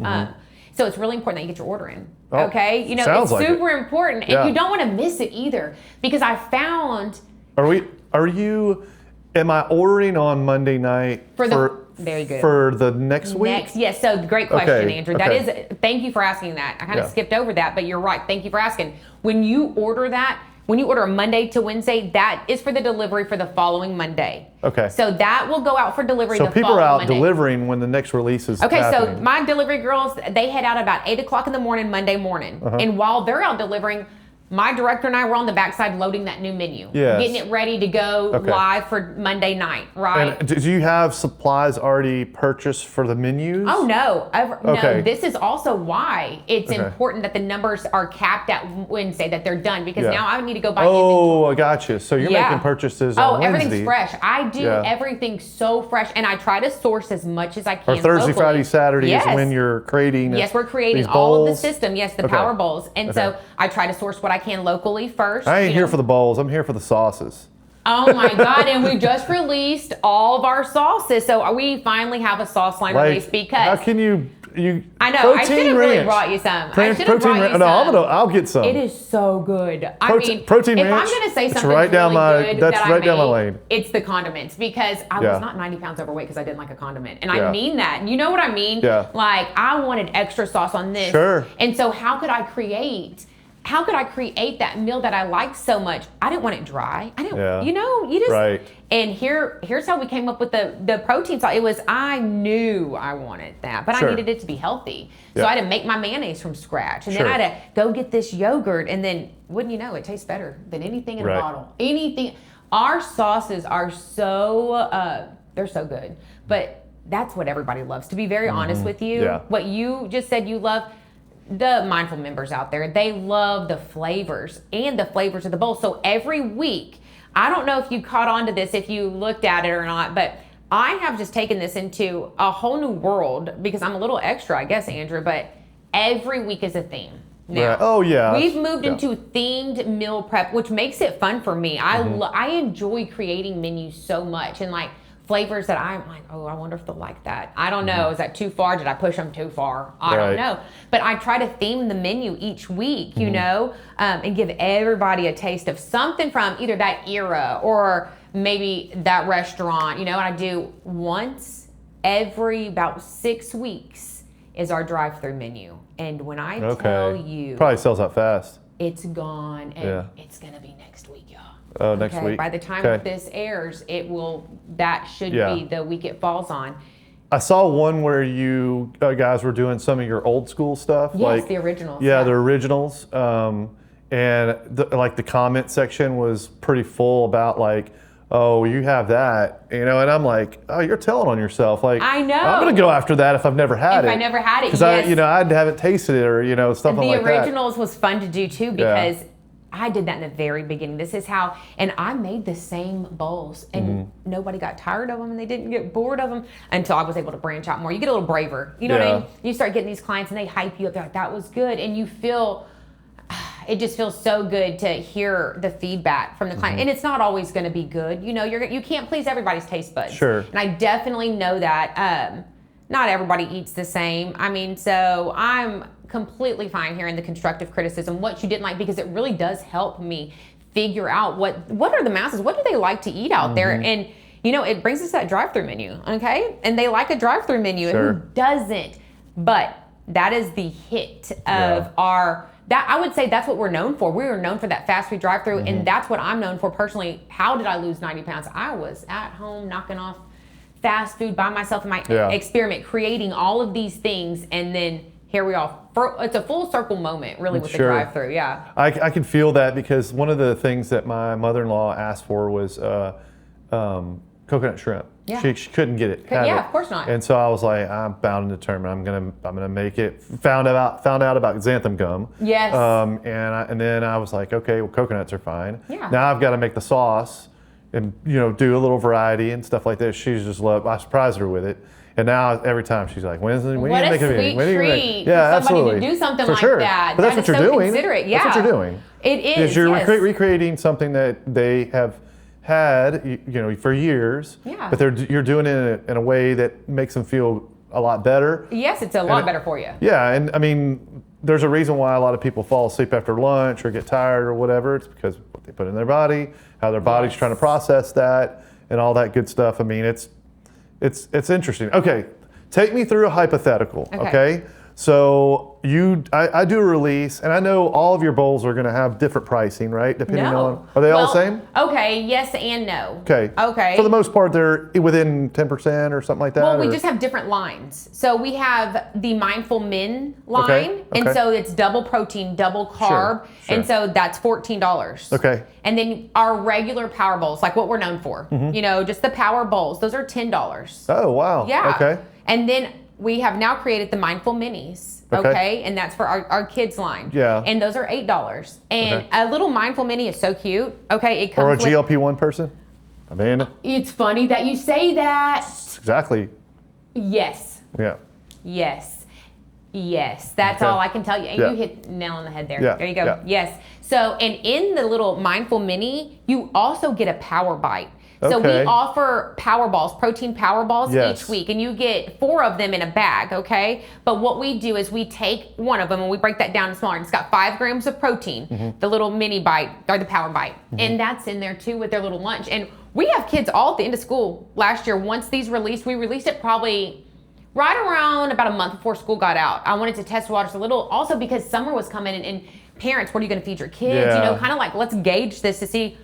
So it's really important that you get your order in. Okay? It's super important. And you don't want to miss it either. Because I found am I ordering on Monday night very good. For the next week? Yes. So great question, Andrew. That is, thank you for asking that. I kind of skipped over that, but you're right. Thank you for asking. When you order a Monday to Wednesday, that is for the delivery for the following Monday. Okay. So that will go out for delivery the following Monday. So people are out delivering when the next release is happening. So my delivery girls, they head out about 8 o'clock in the morning, Monday morning. And while they're out delivering, My director and I were on the backside loading that new menu, Yes. getting it ready to go live for Monday night, right? And do you have supplies already purchased for the menus? Oh, no. Okay. No, this is also why it's important that the numbers are capped at Wednesday, that they're done, because now I need to go buy inventory. Oh, I got you. So you're making purchases on Wednesday. Everything's fresh. I do everything so fresh, and I try to source as much as I can. Or Thursday, locally. Friday, Saturday is when you're creating. Yes, we're creating all of the system. Yes, the power bowls. And so I try to source what I can locally first. I ain't here for the bowls. I'm here for the sauces. Oh my God, and we just released all of our sauces. So we finally have a sauce line released because... How can you I know, I should have really brought you some. I'll get some. It is so good. Protein if ranch, I'm going to say something right down good that's right down my lane. It's the condiments, because I was not 90 pounds overweight because I didn't like a condiment. And I mean that. You know what I mean? Yeah. Like, I wanted extra sauce on this. Sure. And so how could I create that meal that I liked so much? I didn't want it dry. I didn't, you just, right. And here's how we came up with the protein sauce. It was, I knew I wanted that, but I needed it to be healthy. So I had to make my mayonnaise from scratch. And then I had to go get this yogurt. And then, wouldn't you know, it tastes better than anything in a bottle. Anything. Our sauces are so, they're so good. But that's what everybody loves. To be very honest with you, what you just said you love, the Mindful members out there, they love the flavors and the flavors of the bowl. So every week, I don't know if you caught on to this, if you looked at it or not, but I have just taken this into a whole new world because I'm a little extra, I guess, Andrew, but every week is a theme. Now, oh yeah, we've moved into themed meal prep, which makes it fun for me. I enjoy creating menus so much, and like flavors that I'm like, oh, I wonder if they'll like that. I don't know. Is that too far? Did I push them too far? I don't know. But I try to theme the menu each week, you know, and give everybody a taste of something from either that era or maybe that restaurant, you know. And I do once every about 6 weeks is our drive-through menu. And when I tell you, probably sells out fast. It's gone, and it's going to be next week, y'all. Oh, next week. By the time this airs, that should be the week it falls on. I saw one where you guys were doing some of your old school stuff. Yes, like the originals. Yeah, the originals. And the comment section was pretty full about like, oh, you have that, you know, and I'm like, oh, you're telling on yourself. Like, I know. I'm gonna go after that if I've never had it. If I never had it, because I haven't tasted it or something like that. The originals was fun to do too because I did that in the very beginning. This is how, and I made the same bowls, and nobody got tired of them, and they didn't get bored of them until I was able to branch out more. You get a little braver, you know what I mean? You start getting these clients, and they hype you up. They're like, that was good, and you feel. It just feels so good to hear the feedback from the client, and it's not always going to be good. You know, you can't please everybody's taste buds. Sure. And I definitely know that. Not everybody eats the same. I mean, so I'm completely fine hearing the constructive criticism, what you didn't like, because it really does help me figure out what are the masses, what do they like to eat out there, and you know, it brings us that drive-through menu, okay? And they like a drive-through menu, and who doesn't? But that is the hit of that I would say that's what we're known for. We were known for that fast food drive-through, and that's what I'm known for personally. How did I lose 90 pounds? I was at home knocking off fast food by myself in my experiment, creating all of these things, and then here we are. It's a full circle moment, really, with the drive-through. Yeah, I can feel that because one of the things that my mother-in-law asked for was coconut shrimp. Yeah. She couldn't get it. Of course not. And so I was like, I'm bound and determined. I'm gonna make it. Found out about xanthan gum. Yes. And then I was like, okay, well, coconuts are fine. Yeah. Now I've got to make the sauce, and do a little variety and stuff like this. She's just loved. I surprised her with it. And now every time she's like, when are you going to make a sweet treat for somebody to do something like that. But that's what you're doing. Considerate. Yeah. That's what you're doing. It is. You're recreating something that they have had, for years. Yeah. But you're doing it in a way that makes them feel a lot better. Yes, it's a lot better for you. Yeah, and I mean, there's a reason why a lot of people fall asleep after lunch or get tired or whatever. It's because what they put in their body, how their body's trying to process that, and all that good stuff. I mean, it's interesting. Okay, take me through a hypothetical. Okay? So I do a release, and I know all of your bowls are going to have different pricing, right? Depending on, are they all the same? Okay, yes and no. Okay. For the most part, they're within 10% or something like that? Well, we just have different lines. So we have the Mindful Men line, and so it's double protein, double carb, Sure. and so that's $14. Okay. And then our regular power bowls, like what we're known for, just the power bowls, those are $10. Oh, wow. Yeah. Okay. And then we have now created the Mindful Minis, okay? And that's for our kids line. Yeah. And those are $8. And a little Mindful Mini is so cute, okay? It comes or a GLP-1 person? Amanda? It's funny that you say that. Exactly. Yes. Yeah. Yes. That's all I can tell you. And you hit the nail on the head there. Yeah. There you go. Yeah. Yes. So, and in the little Mindful Mini, you also get a power bite. So we offer power balls, protein power balls each week, and you get 4 of them in a bag, okay? But what we do is we take one of them and we break that down to smaller. And it's got 5 grams of protein, the little mini bite or the power bite. And that's in there too with their little lunch. And we have kids all at the end of school last year. Once these released, we released it probably right around about a month before school got out. I wanted to test waters a little, also because summer was coming and parents, what are you going to feed your kids? You know, kind of like, let's gauge this to see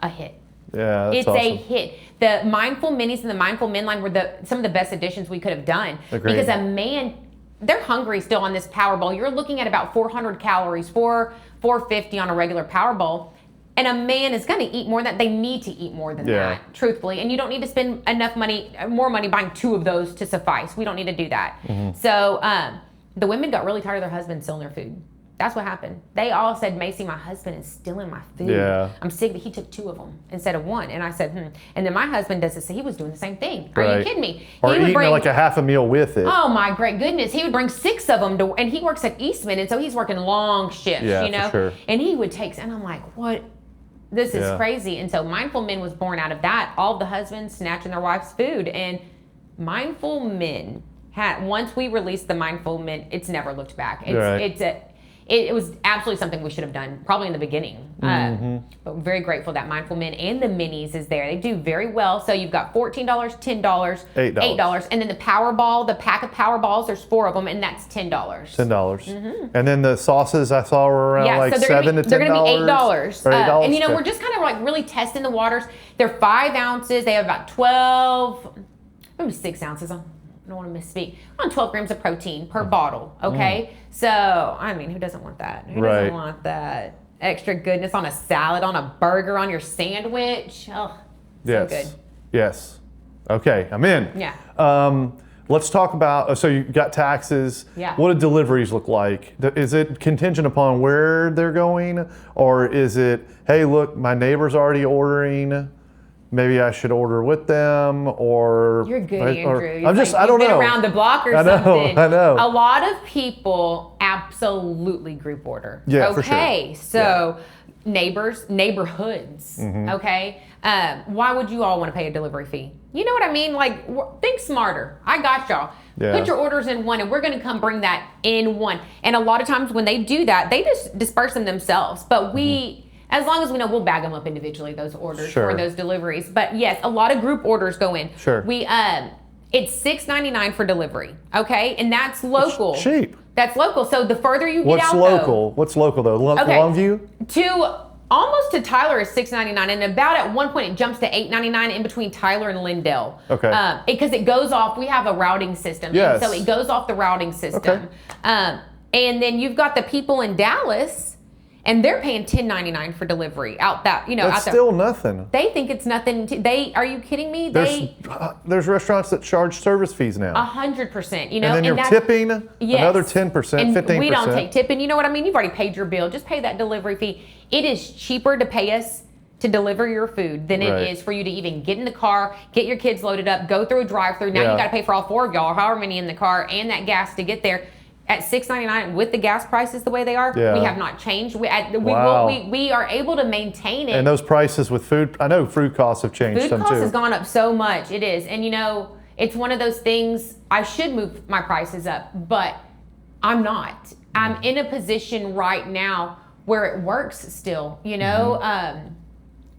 a hit. Yeah, that's it's awesome. a hit. The Mindful Minis and the Mindful Men line were some of the best additions we could have done. Agreed. Because a man, they're hungry still on this Power Bowl. You're looking at about 400 calories, 450 on a regular Power Bowl. And a man is going to eat more than that. They need to eat more than that, truthfully. And you don't need to spend more money buying 2 of those to suffice. We don't need to do that. So the women got really tired of their husbands stealing their food. That's what happened. They all said, Macie, my husband is stealing my food. Yeah. I'm sick that he took 2 of them instead of 1. And I said, And then my husband does this. He was doing the same thing. Are you kidding me? Or eating like a half a meal with it. Oh my great goodness. He would bring 6 of them and he works at Eastman. And so he's working long shifts, you know? For sure. And he would take, and I'm like, what? This is crazy. And so Mindful Men was born out of that. All of the husbands snatching their wife's food. And Mindful Men once we released the Mindful Men, it's never looked back. It was absolutely something we should have done, probably in the beginning. But we're very grateful that Mindful Men and the Minis is there. They do very well. So you've got $14, $10, $8. And then the Powerball, the pack of Powerballs, there's 4 of them, and that's $10. $10. And then the sauces I saw were around like $7 to $10. They're going to be $8. And $8? we're just kind of like really testing the waters. They're 5 ounces. They have about 12, maybe 6 ounces. I don't want to misspeak. Around 12 grams of protein per bottle, okay? So, I mean, who doesn't want that? Who doesn't want that extra goodness on a salad, on a burger, on your sandwich? Oh, so good. Yes. Okay, I'm in. Yeah. Let's talk about, so you got taxes. Yeah. What do deliveries look like? Is it contingent upon where they're going? Or is it, hey, look, my neighbor's already ordering, maybe I should order with them, or... You're good, Andrew. I don't know. You've been around the block or something. I know. A lot of people absolutely group order. Yeah, for sure. Okay, so neighborhoods, okay? Why would you all want to pay a delivery fee? You know what I mean? Like, think smarter. I got y'all. Yeah. Put your orders in one, and we're going to come bring that in one. And a lot of times when they do that, they just disperse them themselves. But we... As long as we know, we'll bag them up individually, those orders for those deliveries. But yes, a lot of group orders go in. Sure. It's $6.99 for delivery, okay? And that's local. That's cheap. That's local. So the further you get out, What's local, though? Longview? Almost to Tyler is $6.99, and about at one point it jumps to $8.99 in between Tyler and Lindell. Okay. Because it goes off, we have a routing system. Yes. And so it goes off the routing system. Okay. And then you've got the people in Dallas, and they're paying $10.99 for delivery out that, That's still nothing. They think it's nothing. Are you kidding me? There's restaurants that charge service fees now. 100%. And then you're tipping another 10%, 15%. We don't take tipping. You know what I mean? You've already paid your bill. Just pay that delivery fee. It is cheaper to pay us to deliver your food than it is for you to even get in the car, get your kids loaded up, go through a drive-through. Now you got to pay for all 4 of y'all, or however many in the car, and that gas to get there. At $6.99 with the gas prices the way they are, we have not changed. We are able to maintain it. And those prices with food, I know food costs have changed some too. Food costs has gone up so much. It is. And it's one of those things, I should move my prices up, but I'm not. I'm in a position right now where it works still,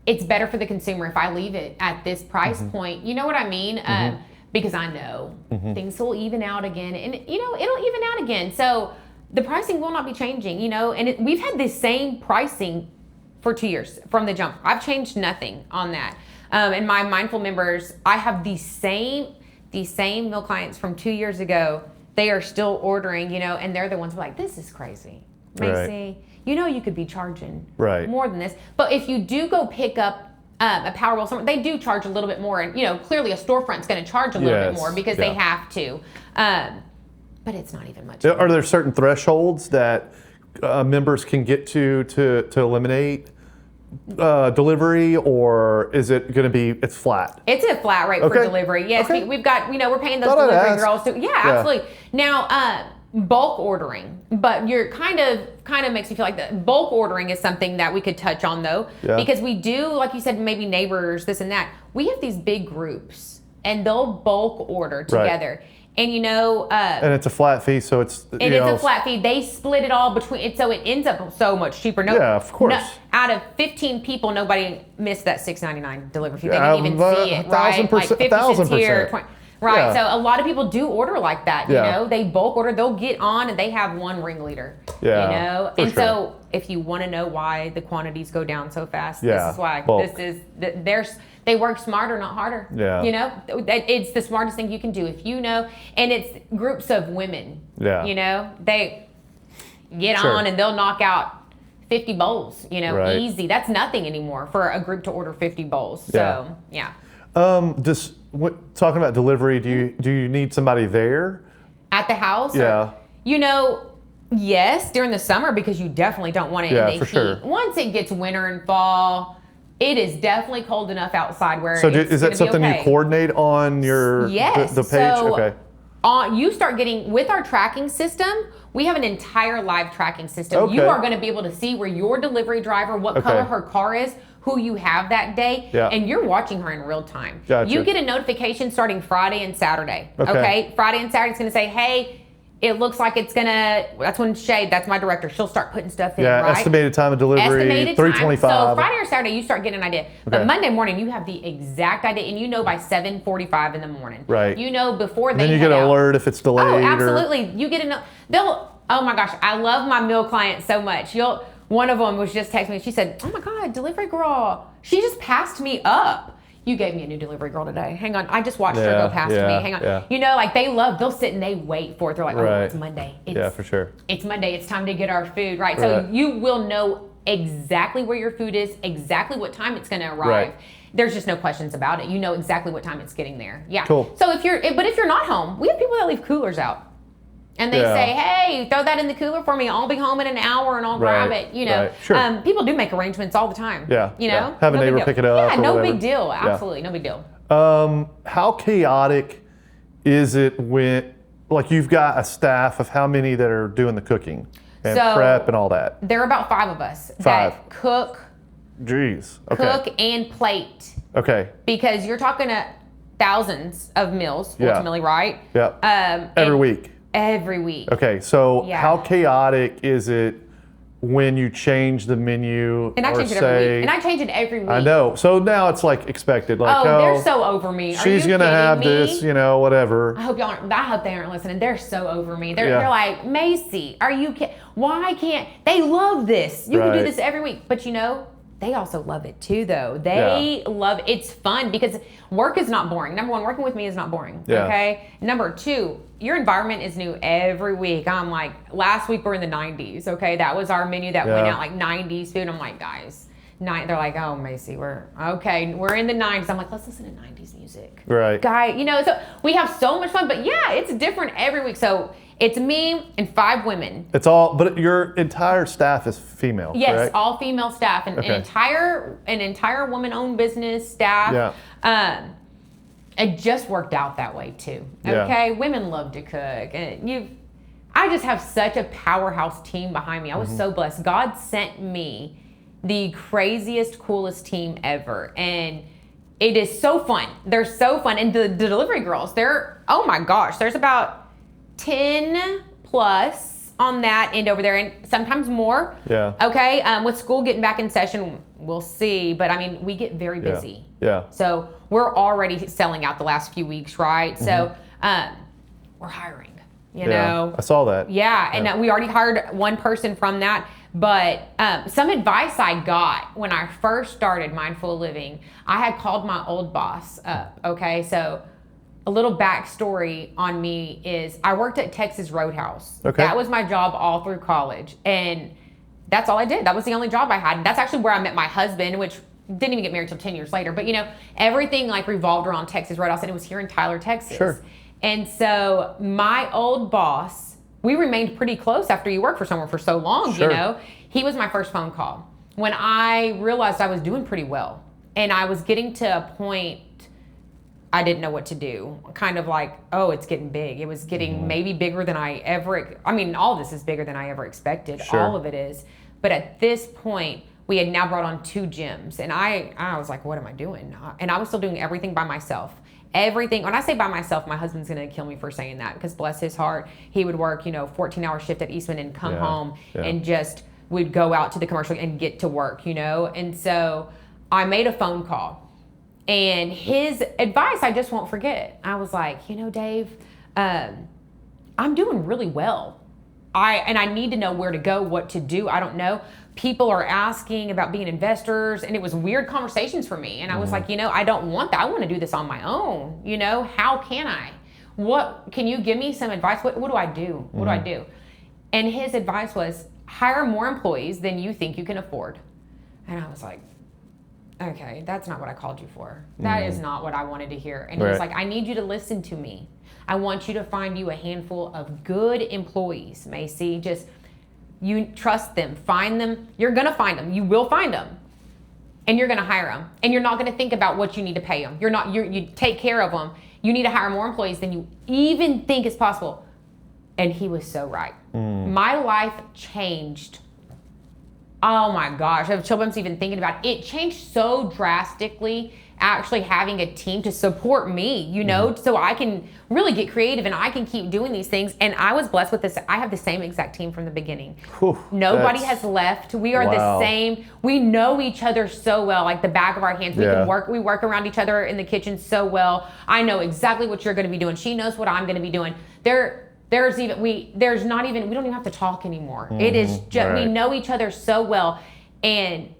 It's better for the consumer if I leave it at this price point. You know what I mean? because I know things will even out again, and it'll even out again. So the pricing will not be changing, and we've had the same pricing for 2 years from the jump. I've changed nothing on that. And my Mindful members, I have the same meal clients from 2 years ago. They are still ordering, and they're the ones who are like, this is crazy. Macie, you could be charging more than this. But if you do go pick up a Powerwall somewhere, they do charge a little bit more. And, clearly a storefront's going to charge a little bit more because they have to. But it's not even much. Are there certain thresholds that members can get to eliminate delivery, or is it going to be, it's flat? It's a flat rate for delivery. Yes, we've got, we're paying those delivery girls too. Yeah, absolutely. Now, bulk ordering, but you're kind of makes me feel like that bulk ordering is something that we could touch on though, because we do, like you said, maybe neighbors, this and that. We have these big groups and they'll bulk order together. And and it's a flat fee, so it's a flat fee. They split it all between it, so it ends up so much cheaper. Of course. Out of 15 people, nobody missed that $6.99 delivery fee. They didn't even see it, right? Like 50 cents here, 20, right? So a lot of people do order like that. They bulk order. They'll get on and they have one ringleader. So if you want to know why the quantities go down so fast, this is why. Bulk. They work smarter, not harder. It's the smartest thing you can do. If and it's groups of women. They get on and they'll knock out 50 bowls, easy. That's nothing anymore for a group to order 50 bowls. So, Just talking about delivery, do you need somebody there? At the house? Yes, during the summer, because you definitely don't want it in the heat. Sure. Once it gets winter and fall, it is definitely cold enough outside where is that something you coordinate on your the page? So, you start getting, with our tracking system, we have an entire live tracking system. You are going to be able to see where your delivery driver, what color her car is, who you have that day, and you're watching her in real time. Gotcha. You get a notification starting Friday and Saturday. Friday and Saturday, it's going to say, hey, it looks like it's gonna. That's when that's my director. She'll start putting stuff in. Right. Estimated time of delivery. 3:25. So Friday or Saturday, you start getting an idea. But Monday morning, you have the exact idea, and by 7:45 in the morning. Right. Before they. Then you get an alert if it's delayed. Oh, absolutely. You get Oh my gosh, I love my meal clients so much. One of them was just texting me. She said, "Oh my God, delivery girl, she just passed me up. You gave me a new delivery girl today. Hang on. I just watched her go past me. Hang on. They'll sit and they wait for it. They're like, oh, it's Monday. For sure. It's Monday. It's time to get our food. Right. So you will know exactly where your food is, exactly what time it's going to arrive. There's just no questions about it. You know exactly what time it's getting there. Yeah. Cool. So if you're not home, we have people that leave coolers out. And they say, hey, throw that in the cooler for me. I'll be home in an hour and I'll grab it. Sure. People do make arrangements all the time. Have a neighbor pick it up. Yeah, no big deal. Absolutely, no big deal. How chaotic is it when, you've got a staff of how many that are doing the cooking and prep and all that? There are about 5 of us that cook. Jeez. Cook and plate. Okay. Because you're talking thousands of meals ultimately, right? Every week. Every week. Okay, so how chaotic is it when you change the menu? And I change it every week. And I change it every week. I know. So now it's expected. They're so over me. She's gonna have this, whatever. I hope they aren't listening. They're so over me. They're like, Macie, are you kidding? Why can't they love this? You can do this every week. But they also love it too, though. They love it. It's fun because work is not boring. Number 1, working with me is not boring. Okay. Number 2, your environment is new every week. I'm like, last week we're in the 90s. Okay, that was our menu that went out, 90s food. I'm like, guys, they're like, oh, Macie, we're in the 90s. I'm like, let's listen to 90s music. Right. So we have so much fun. But it's different every week. So it's me and 5 women. But your entire staff is female. Yes, correct? All female staff, and an entire woman-owned business staff. It just worked out that way too. Okay, women love to cook, and I just have such a powerhouse team behind me. I was so blessed. God sent me the craziest, coolest team ever, and it is so fun. They're so fun, and the delivery girls, oh my gosh, there's about 10 plus on that end over there, and sometimes more. Yeah. Okay. With school getting back in session, we'll see. But I mean, we get very busy. Yeah. So we're already selling out the last few weeks, right? So we're hiring. You know. I saw that. Yeah, and we already hired one person from that. But some advice I got when I first started Mindful Living, I had called my old boss up. Okay, so a little backstory on me is I worked at Texas Roadhouse. Okay. That was my job all through college, and that's all I did. That was the only job I had. And that's actually where I met my husband, which didn't even get married till 10 years later. But you know, everything like revolved around Texas Roadhouse, and it was here in Tyler, Texas. Sure. And so my old boss, we remained pretty close after you work for someone for so long, Sure. you know. He was my first phone call when I realized I was doing pretty well. And I was getting to a point I didn't know what to do. Kind of like, oh, it's getting big. It was getting maybe bigger than I mean, all this is bigger than I ever expected. Sure. All of it is. But at this point, we had now brought on 2 gyms. And I was like, what am I doing? And I was still doing everything by myself. Everything. When I say by myself, my husband's going to kill me for saying that, because bless his heart, he would work, 14-hour shift at Eastman and come home and just would go out to the commercial and get to work, And so I made a phone call, and his advice I just won't forget. I was like, Dave, I'm doing really well. I need to know where to go, what to do. I don't know. People are asking about being investors, and it was weird conversations for me. And I was like, I don't want that. I want to do this on my own. How can I? What can you give me some advice? What do I do? What do I do? And his advice was hire more employees than you think you can afford. And I was like, okay, that's not what I called you for. That is not what I wanted to hear. And he was like, I need you to listen to me. I want you to find you a handful of good employees, Macie. Just you trust them, find them. You're gonna find them. You will find them, and you're gonna hire them. And you're not gonna think about what you need to pay them. You take care of them. You need to hire more employees than you even think is possible. And he was so right. My life changed. Oh my gosh, I have chill bumps even thinking about it. It changed so drastically. Actually having a team to support me, so I can really get creative and I can keep doing these things. And I was blessed with this. I have the same exact team from the beginning. Whew, Nobody has left. We are the same. We know each other so well, like the back of our hands. We can work. We work around each other in the kitchen so well. I know exactly what you're going to be doing. She knows what I'm going to be doing. We don't even have to talk anymore. It is just, we know each other so well. And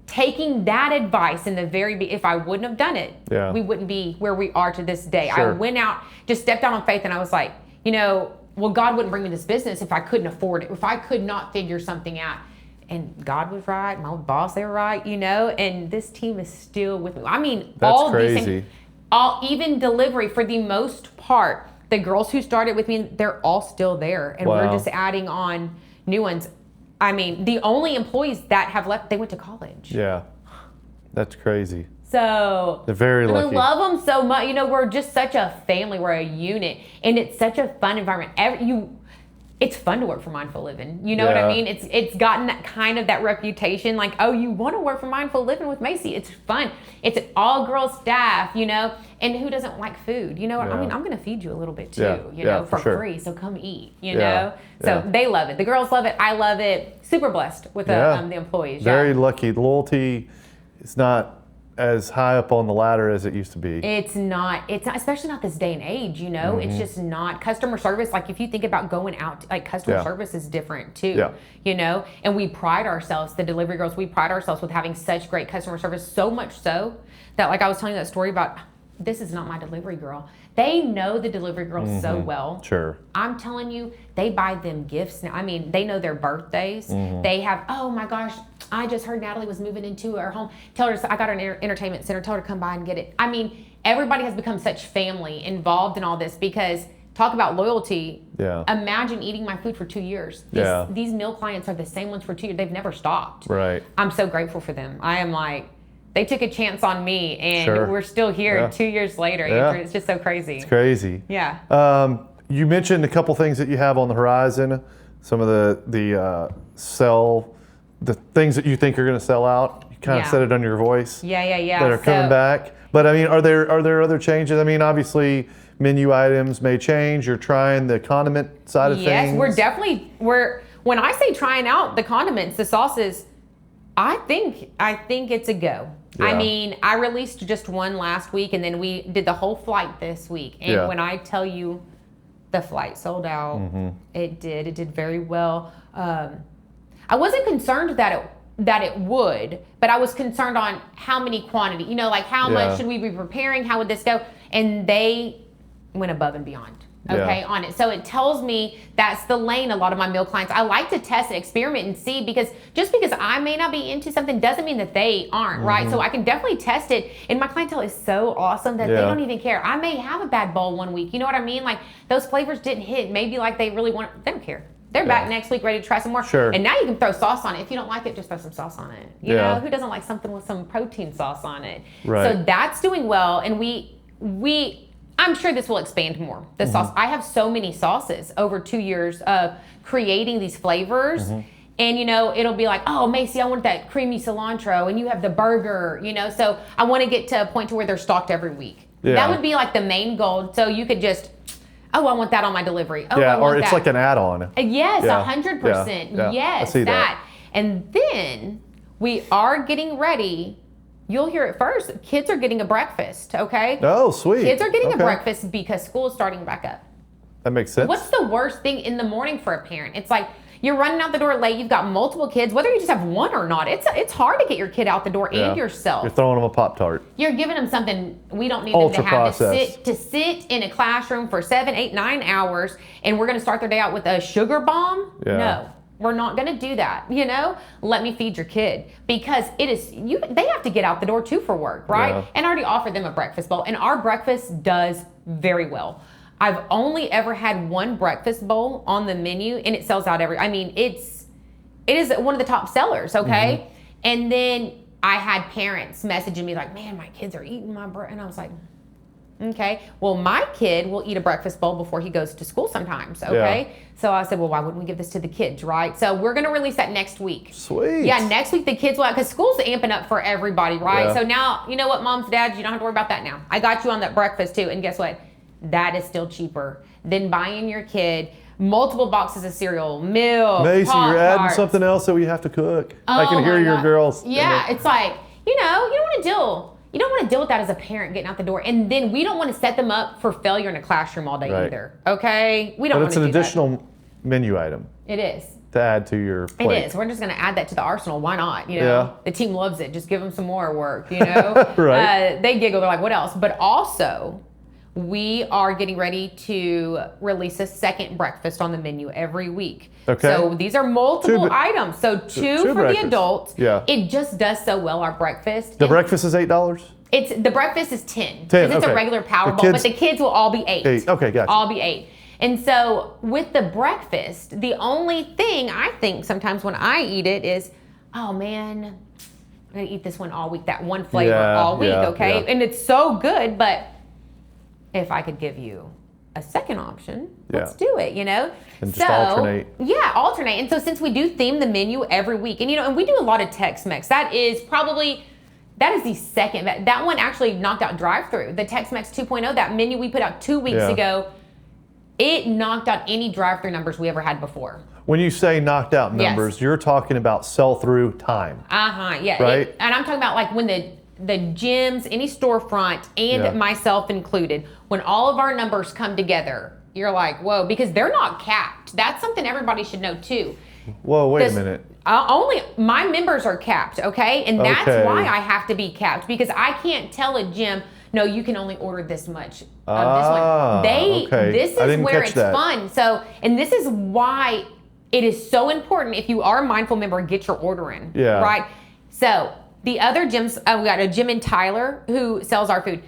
taking that advice in the if I wouldn't have done it, we wouldn't be where we are to this day. Sure. I went out, just stepped out on faith, and I was like, well, God wouldn't bring me this business if I couldn't afford it, if I could not figure something out. And God was right, my old boss, they were right, and this team is still with me. I mean, that's all crazy. these things, even delivery, for the most part, the girls who started with me, they're all still there, and we're just adding on new ones. I mean, the only employees that have left, they went to college. Yeah, that's crazy. So they're very lucky. I love them so much. We're just such a family. We're a unit, and it's such a fun environment. It's fun to work for Mindful Living. You know what I mean? It's gotten that reputation, like, oh, you want to work for Mindful Living with Macie? It's fun. It's an all-girls staff, and who doesn't like food? You know what I mean? I'm going to feed you a little bit too, for free. So come eat, know? So they love it. The girls love it. I love it. Super blessed with the employees. Very lucky. The loyalty is not as high up on the ladder as it used to be. It's not, especially not this day and age, It's just not. Customer service, like if you think about going out, like customer service is different too, And we pride ourselves, the delivery girls, we pride ourselves with having such great customer service, so much so that, like I was telling you that story about, this is not my delivery girl. They know the delivery girls so well. Sure. I'm telling you, they buy them gifts now. I mean, they know their birthdays. They have, oh my gosh, I just heard Natalie was moving into her home. Tell her, I got her an entertainment center. Tell her to come by and get it. I mean, everybody has become such family involved in all this, because talk about loyalty. Yeah. Imagine eating my food for 2 years. These meal clients are the same ones for 2 years. They've never stopped. Right. I'm so grateful for them. I am like, they took a chance on me, and we're still here 2 years later. Yeah. It's just so crazy. It's crazy. Yeah. You mentioned a couple things that you have on the horizon. Some of the things that you think are going to sell out. You kind of said it under your voice. Yeah. That are coming back. But I mean, are there other changes? I mean, obviously, menu items may change. You're trying the condiment side of things. Yes, when I say trying out the condiments, the sauces, I think it's a go. Yeah. I mean, I released just one last week, and then we did the whole flight this week. And when I tell you the flight sold out, it did very well. I wasn't concerned that it would, but I was concerned on how many quantity, like how much should we be preparing? How would this go? And they went above and beyond. On it. So it tells me that's the lane a lot of my meal clients. I like to test and experiment and see, because just because I may not be into something doesn't mean that they aren't, right? So I can definitely test it. And my clientele is so awesome that they don't even care. I may have a bad bowl one week. You know what I mean? Like those flavors didn't hit. Maybe like they really want, they don't care. They're back next week ready to try some more. Sure. And now you can throw sauce on it. If you don't like it, just throw some sauce on it. You know, who doesn't like something with some protein sauce on it? Right. So that's doing well. And I'm sure this will expand more. The sauce. I have so many sauces over 2 years of creating these flavors. And, it'll be like, oh, Macie, I want that creamy cilantro. And you have the burger, So I want to get to a point to where they're stocked every week. Yeah. That would be like the main goal. So you could just, oh, I want that on my delivery. Oh, yeah, I want or it's that. like an add-on. Yes, Yeah. 100%. Yeah. Yes, I see that. And then we are getting ready. You'll hear it first. Kids are getting a breakfast, okay? Oh, sweet. Kids are getting a breakfast because school is starting back up. That makes sense. What's the worst thing in the morning for a parent? It's like you're running out the door late. You've got multiple kids, whether you just have one or not. It's hard to get your kid out the door and yourself. You're throwing them a Pop-Tart. You're giving them something we don't need them to have to sit in a classroom for 7, 8, 9 hours, and we're going to start their day out with a sugar bomb? Yeah. No. We're not going to do that, Let me feed your kid, because they have to get out the door too for work, right? Yeah. And I already offered them a breakfast bowl, and our breakfast does very well. I've only ever had one breakfast bowl on the menu, and it sells out it is one of the top sellers, okay? And then I had parents messaging me like, man, my kids are eating my bread. And I was like, okay, well, my kid will eat a breakfast bowl before he goes to school sometimes, okay? Yeah. So I said, well, why wouldn't we give this to the kids, right? So we're going to release that next week. Sweet. Yeah, next week the kids will, because school's amping up for everybody, right? Yeah. So now, you know what, moms, dads, you don't have to worry about that now. I got you on that breakfast too, and guess what? That is still cheaper than buying your kid multiple boxes of cereal, milk, Macie, you're adding Pop-Tarts. something else that we have to cook. Oh, I can hear my your God. girls. Yeah, it's like, you don't want to deal. You don't want to deal with that as a parent getting out the door. And then we don't want to set them up for failure in a classroom all day either. Okay? We don't But want it's to do an additional menu item that. It is. to add to your plate. It is. We're just going to add that to the arsenal. Why not? Yeah. The team loves it. Just give them some more work, Right. They giggle. They're like, what else? But also, we are getting ready to release a second breakfast on the menu every week. Okay. So these are multiple items. So two for breakfasts. the adults. Yeah. It just does so well, our breakfast. The breakfast is $8? The breakfast is 10. 10, Because it's okay. a regular power The bowl, but the kids will all be 8. 8. Okay, gotcha. All be 8. And so with the breakfast, the only thing I think sometimes when I eat it is, oh man, I'm gonna eat this one all week, that one flavor all week, okay? Yeah. And it's so good, but if I could give you a second option, let's do it, And just alternate. Yeah, alternate. And so since we do theme the menu every week, and and we do a lot of Tex-Mex, that is the second, that one actually knocked out drive-thru. The Tex-Mex 2.0, that menu we put out 2 weeks ago, it knocked out any drive-thru numbers we ever had before. When you say knocked out numbers, you're talking about sell-through time. Yeah. Right? And I'm talking about like when the gyms, any storefront, and myself included, when all of our numbers come together, you're like, whoa, because they're not capped. That's something everybody should know too. Whoa, wait a minute. Only my members are capped, okay? And that's why I have to be capped, because I can't tell a gym, no, you can only order this much of this one. This is where it's fun. So, and this is why it is so important, if you are a Mindful member, get your order in. Yeah. Right? So the other gyms, we got a gym in Tyler who sells our food.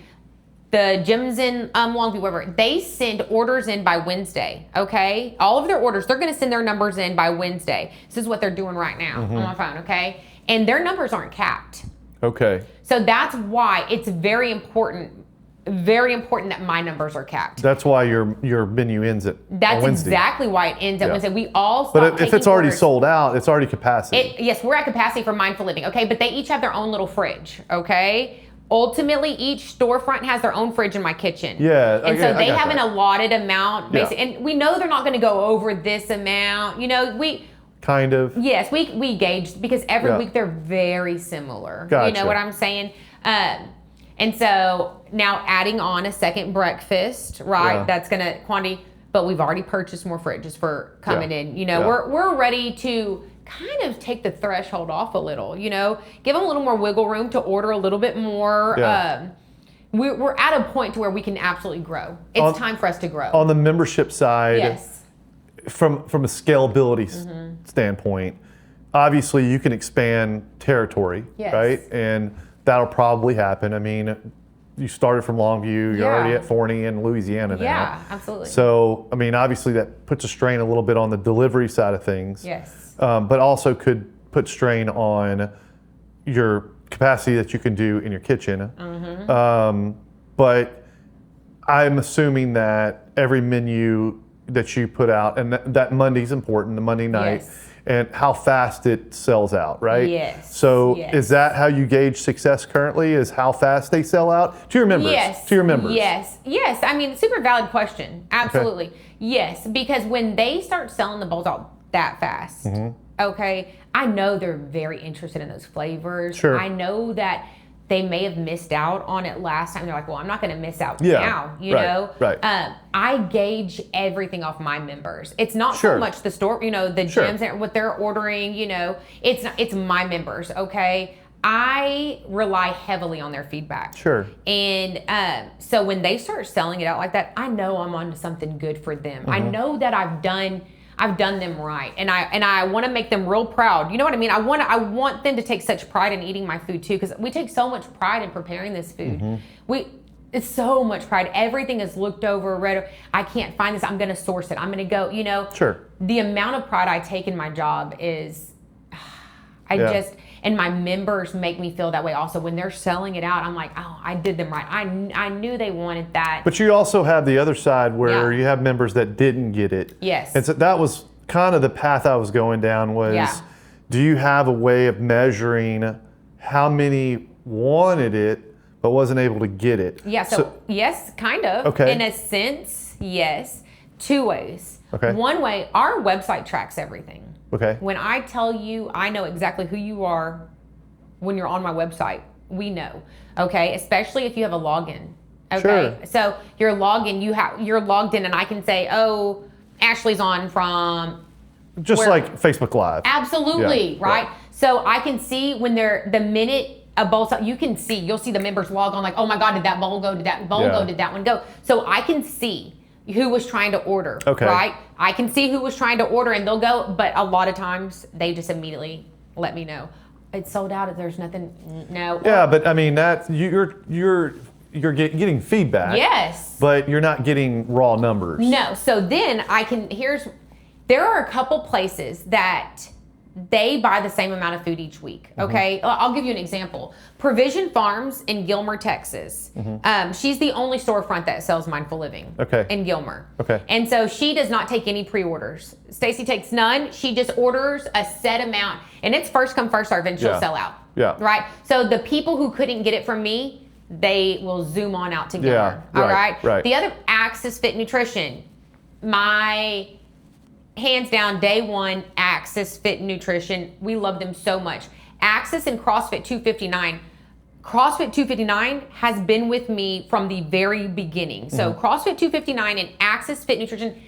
The gyms in Longview, wherever, they send orders in by Wednesday, okay? All of their orders, they're going to send their numbers in by Wednesday. This is what they're doing right now on my phone, okay? And their numbers aren't capped. Okay. So that's why it's very important that my numbers are capped. That's why your menu ends at That's Wednesday. exactly why it ends at Wednesday. We all But if it's already sold out, it's already capacity. Yes, we're at capacity for Mindful Living, okay? But they each have their own little fridge, okay? ultimately each storefront has their own fridge in my kitchen. Yeah, and so they have that. an allotted amount, basically, Yeah. and we know they're not going to go over this amount. We kind of. Yes, we gauge because every Yeah. week they're very similar. Gotcha. You know what I'm saying? And so now adding on a second breakfast, right? Yeah. That's going to quantity, but we've already purchased more fridges for coming Yeah. in. You know, Yeah. we're ready to kind of take the threshold off a little, you know, give them a little more wiggle room to order a little bit more. Yeah. We're at a point to where we can absolutely grow. It's time for us to grow. On the membership side, Yes. from a scalability standpoint, obviously you can expand territory, Yes. right? And that'll probably happen. I mean, you started from Longview, you're already Yeah. at Forney and Louisiana now. Yeah, absolutely. So, I mean, obviously that puts a strain a little bit on the delivery side of things. Yes. But also could put strain on your capacity that you can do in your kitchen. But I'm assuming that every menu that you put out, and that Monday's important, the Monday night, Yes. and how fast it sells out, right? Yes, So yes. is that how you gauge success currently, is how fast they sell out? To your members? Yes. To your members? Yes. Yes. I mean, super valid question. Absolutely. Yes. Because when they start selling the bowls out that fast, okay, I know they're very interested in those flavors. Sure. I know that they may have missed out on it last time. They're like, well, I'm not going to miss out Yeah, now, you right, know? right. I gauge everything off my members. It's not Sure. so much the store, you know, the Sure. gyms and what they're ordering, you know, it's my members, okay? I rely heavily on their feedback. Sure. And so when they start selling it out like that, I know I'm onto something good for them. I know that I've done them right, and I want to make them real proud. You know what I mean? I want them to take such pride in eating my food too, because we take so much pride in preparing this food. It's so much pride. Everything is looked over, read. I can't find this. I'm going to source it. I'm going to go. You know. Sure. The amount of pride I take in my job is, Yeah. and my members make me feel that way also. When they're selling it out, I'm like, oh, I did them right. I knew they wanted that. But you also have the other side where Yeah. you have members that didn't get it. Yes. And so that was kind of the path I was going down was, Yeah. do you have a way of measuring how many wanted it but wasn't able to get it? Yeah, so yes, kind of. Okay. In a sense, yes. Two ways. Okay. One way, our website tracks everything. Okay. When I tell you, I know exactly who you are when you're on my website. We know, okay? Especially if you have a login. Okay. Sure. So you're logged in, you're logged in, and I can say, oh, Ashley's on from Just where- like Facebook Live. Absolutely, Yeah, right? yeah. So I can see when the minute a bowl, you'll see the members log on like, oh my God, did that bowl go? Did that bowl Yeah. go? Did that one go? So I can see who was trying to order, Okay. right? I can see who was trying to order and they'll go, but a lot of times they just immediately let me know. It's sold out, there's nothing, no. Yeah, but I mean that you're getting feedback. Yes. But you're not getting raw numbers. No, so then there are a couple places that they buy the same amount of food each week, okay? I'll give you an example. Provision Farms in Gilmer, Texas. She's the only storefront that sells Mindful Living in Gilmer. Okay. And so she does not take any pre-orders. Stacy takes none. She just orders a set amount, and it's first come, first serve, and she'll Yeah. sell out. Yeah. Right? So the people who couldn't get it from me, they will zoom on out to Gilmer. Yeah, All right, right? right. The other, Axis Fit Nutrition. My hands down, day one, Axis Fit Nutrition. We love them so much. Axis and CrossFit 259. CrossFit 259 has been with me from the very beginning. So CrossFit 259 and Axis Fit Nutrition,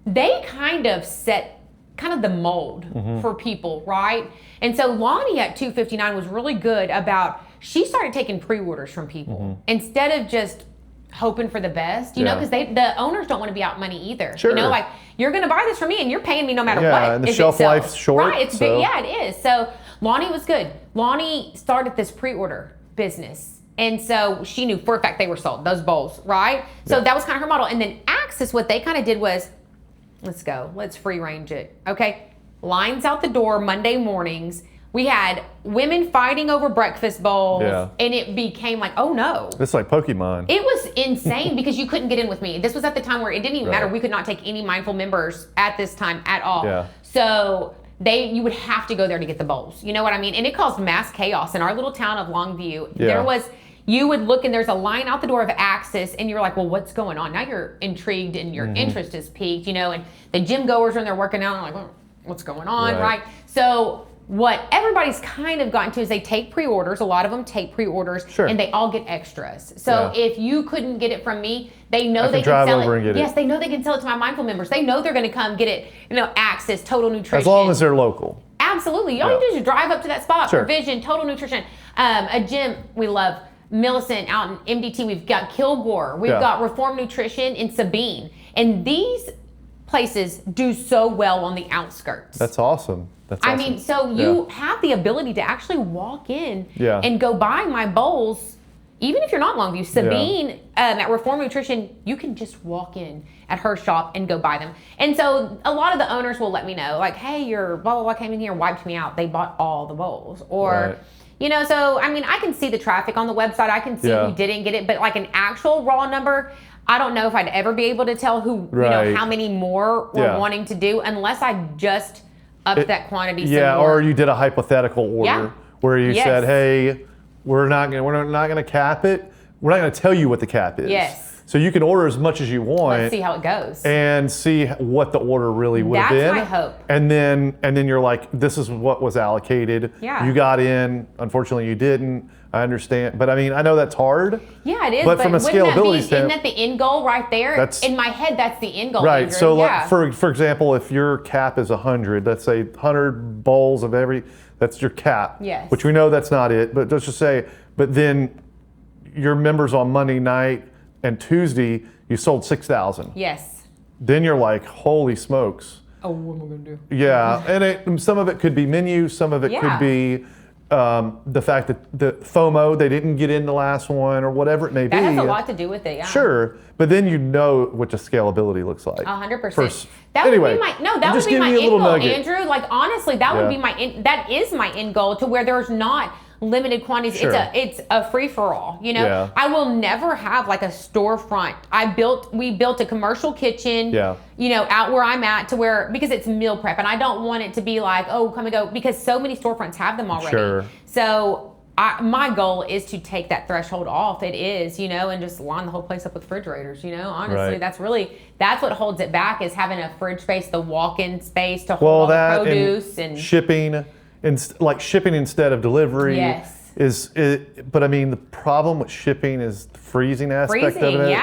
they kind of set the mold for people, right? And so Lonnie at 259 was really good about, she started taking pre-orders from people instead of just hoping for the best, you know, because the owners don't want to be out money either. Sure. You know, like, you're going to buy this from me and you're paying me no matter what. Yeah, and the if it shelf sells. life's short. Right, it's so. big. Yeah, it is. So Lonnie was good. Lonnie started this pre-order business. And so she knew for a fact they were sold, those bowls, right? So that was kind of her model. And then Axis, what they kind of did was, let's go, let's free range it. Okay, lines out the door Monday mornings. We had women fighting over breakfast bowls, and it became like, oh no. It's like Pokemon. It was insane because you couldn't get in with me. This was at the time where it didn't even matter. We could not take any Mindful members at this time at all. Yeah. So you would have to go there to get the bowls. You know what I mean? And it caused mass chaos in our little town of Longview. Yeah. You would look and there's a line out the door of Axis and you're like, well, what's going on? Now you're intrigued and your interest is piqued, and the gym goers when they're working out, are like, what's going on, right? So what everybody's kind of gotten to is they take pre-orders. A lot of them take pre-orders, and they all get extras. So if you couldn't get it from me, they know they can sell it. Yes, they know they can sell it to my Mindful members. They know they're going to come get it. Access, Total Nutrition. As long as they're local. Absolutely. All you do is you drive up to that spot. Provision, Total Nutrition, a gym we love. Millicent out in MDT. We've got Kilgore. We've got Reform Nutrition in Sabine. And these places do so well on the outskirts. That's awesome. I mean, so you have the ability to actually walk in and go buy my bowls, even if you're not Longview. Sabine at Reform Nutrition, you can just walk in at her shop and go buy them. And so a lot of the owners will let me know, like, hey, your blah, blah, blah came in here and wiped me out. They bought all the bowls. Or... so, I mean, I can see the traffic on the website. I can see who didn't get it. But like an actual raw number, I don't know if I'd ever be able to tell who, how many more we're wanting to do unless I just upped that quantity some more. Or you did a hypothetical order where you said, hey, we're not gonna cap it. We're not gonna tell you what the cap is. Yes. So you can order as much as you want. Let's see how it goes. And see what the order really would have been. That's my hope. And then you're like, this is what was allocated. Yeah. You got in. Unfortunately, you didn't. I understand. But I mean, I know that's hard. Yeah, it is. But from a scalability standpoint. Isn't that the end goal right there? In my head, that's the end goal. Right. Andrew. So like, for example, if your cap is 100, let's say 100 bowls of that's your cap. Yes. Which we know that's not it. But let's just say, but then your members on Monday night and Tuesday, you sold 6,000. Yes. Then you're like, holy smokes. Oh, what am I going to do? Yeah, and some of it could be menu, some of it could be the fact that the FOMO, they didn't get in the last one or whatever it may be. That has a lot to do with it, yeah. Sure, but then you know what the scalability looks like. 100%. That would be my end goal, Andrew. Like honestly, that would be that is my end goal, to where there's not limited quantities. Sure. It's a free for all. I will never have like a storefront. We built a commercial kitchen. Out where I'm at, to where, because it's meal prep, and I don't want it to be like, oh, come and go, because so many storefronts have them already. Sure. So my goal is to take that threshold off. It is, and just line the whole place up with refrigerators. Honestly, that's what holds it back, is having a fridge space, the walk-in space to hold all the produce and shipping. Shipping instead of delivery but I mean, the problem with shipping is the freezing aspect of it.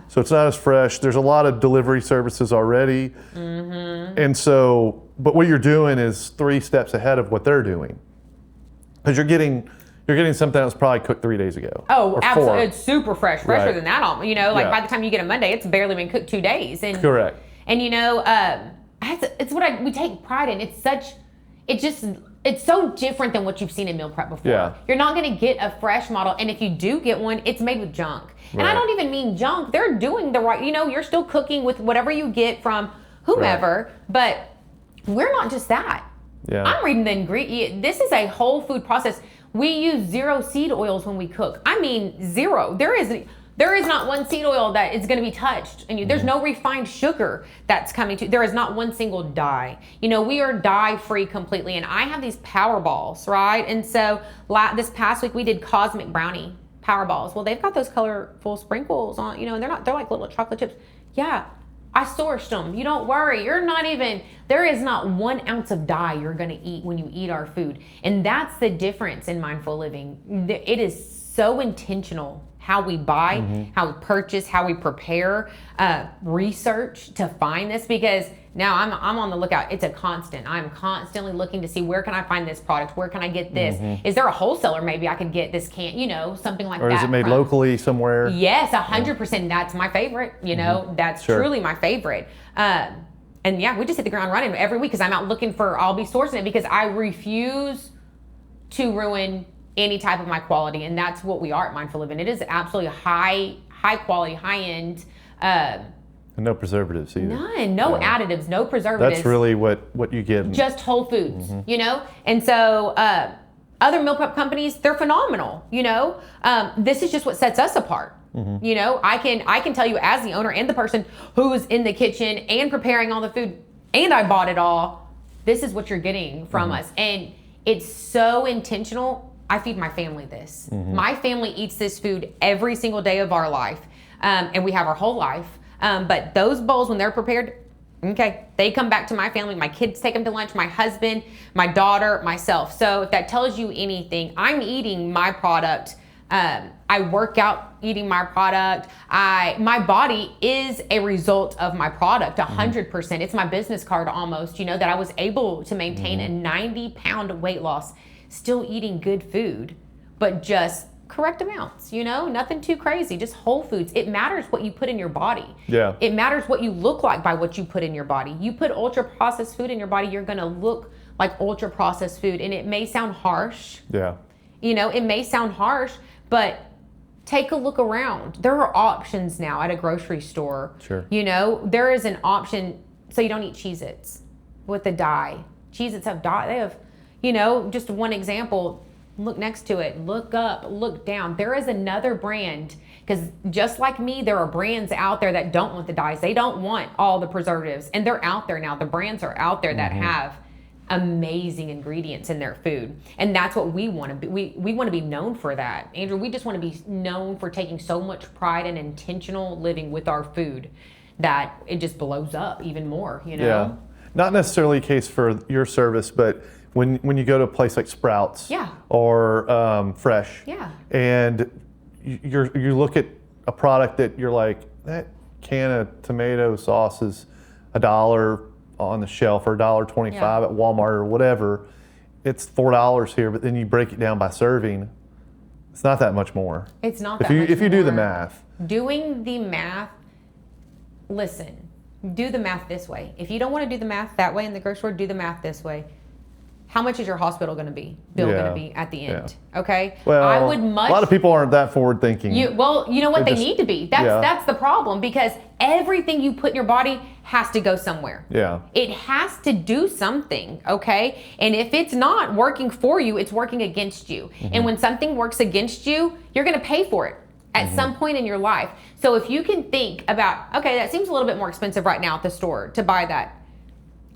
So it's not as fresh. There's a lot of delivery services already. And so, but what you're doing is 3 steps ahead of what they're doing. Because you're getting something that was probably cooked 3 days ago. Oh, absolutely. It's super fresh, fresher than that. By the time you get it Monday, it's barely been cooked 2 days. And, correct. And it's what we take pride in. It's so different than what you've seen in meal prep before. Yeah. You're not going to get a fresh model, and if you do get one, it's made with junk. And I don't even mean junk. They're doing the right, you're still cooking with whatever you get from whomever, but we're not just that. Yeah. I'm reading the ingredient. This is a whole food process. We use 0 seed oils when we cook. I mean, 0. There is not one seed oil that is going to be touched. And there's no refined sugar that's coming to. There is not one single dye. We are dye free completely. And I have these power balls, right? And so this past week we did cosmic brownie power balls. Well, they've got those colorful sprinkles on, and they're like little chocolate chips. Yeah, I sourced them. You don't worry. There is not 1 ounce of dye you're going to eat when you eat our food. And that's the difference in mindful living. It is so intentional. How we buy, how we purchase, how we prepare, research to find this, because now I'm on the lookout. It's a constant. I'm constantly looking to see, where can I find this product? Where can I get this? Is there a wholesaler maybe I could get this can, something like that. Or is it made locally somewhere? Yes, 100%. That's my favorite. That's truly my favorite. And we just hit the ground running every week, because I'm out looking I'll be sourcing it, because I refuse to ruin any type of my quality, and that's what we are at Mindful Living. It is absolutely high quality, high end. And no preservatives either. None, no additives, no preservatives. That's really what you get. Just whole foods, And so other meal prep companies, they're phenomenal. This is just what sets us apart. I can tell you, as the owner and the person who was in the kitchen and preparing all the food, and I bought it all. this is what you're getting from us. And it's so intentional. I feed my family this. My family eats this food every single day of our life. And we have our whole life. But those bowls, when they're prepared, okay, they come back to my family. My kids take them to lunch, my husband, my daughter, myself. So if that tells you anything, I'm eating my product. I work out eating my product. My body is a result of my product, 100%. It's my business card almost, that I was able to maintain a 90-pound weight loss, still eating good food, but just correct amounts, nothing too crazy, just whole foods. It matters what you put in your body. Yeah. It matters what you look like by what you put in your body. You put ultra processed food in your body, you're going to look like ultra processed food. And it may sound harsh. Yeah. It may sound harsh, but take a look around. There are options now at a grocery store. Sure. There is an option, so you don't eat Cheez-Its with the dye. Cheez-Its have dye. They have, just one example. Look next to it, look up, look down. There is another brand, because just like me, there are brands out there that don't want the dyes. They don't want all the preservatives, and they're out there now. The brands are out there that have amazing ingredients in their food, and that's what we want to be. We want to be known for that, Andrew. We just want to be known for taking so much pride and intentional living with our food that it just blows up even more. Yeah, not necessarily a case for your service, but when you go to a place like Sprouts, or Fresh, and you look at a product that you're like, that can of tomato sauce is $1 on the shelf or $1.25 at Walmart or whatever. It's $4 here, but then you break it down by serving, it's not that much more. It's not that much more. If you do the math. Doing the math, listen, do the math this way. If you don't want to do the math that way in the grocery store, do the math this way. How much is your hospital going to be? Bill going to be at the end? Okay. Well, I would a lot of people aren't that forward thinking. You know what? They need to be. That's the problem, because everything you put in your body has to go somewhere. Yeah. It has to do something. Okay. And if it's not working for you, it's working against you. And when something works against you, you're going to pay for it at some point in your life. So if you can think about, okay, that seems a little bit more expensive right now at the store to buy that.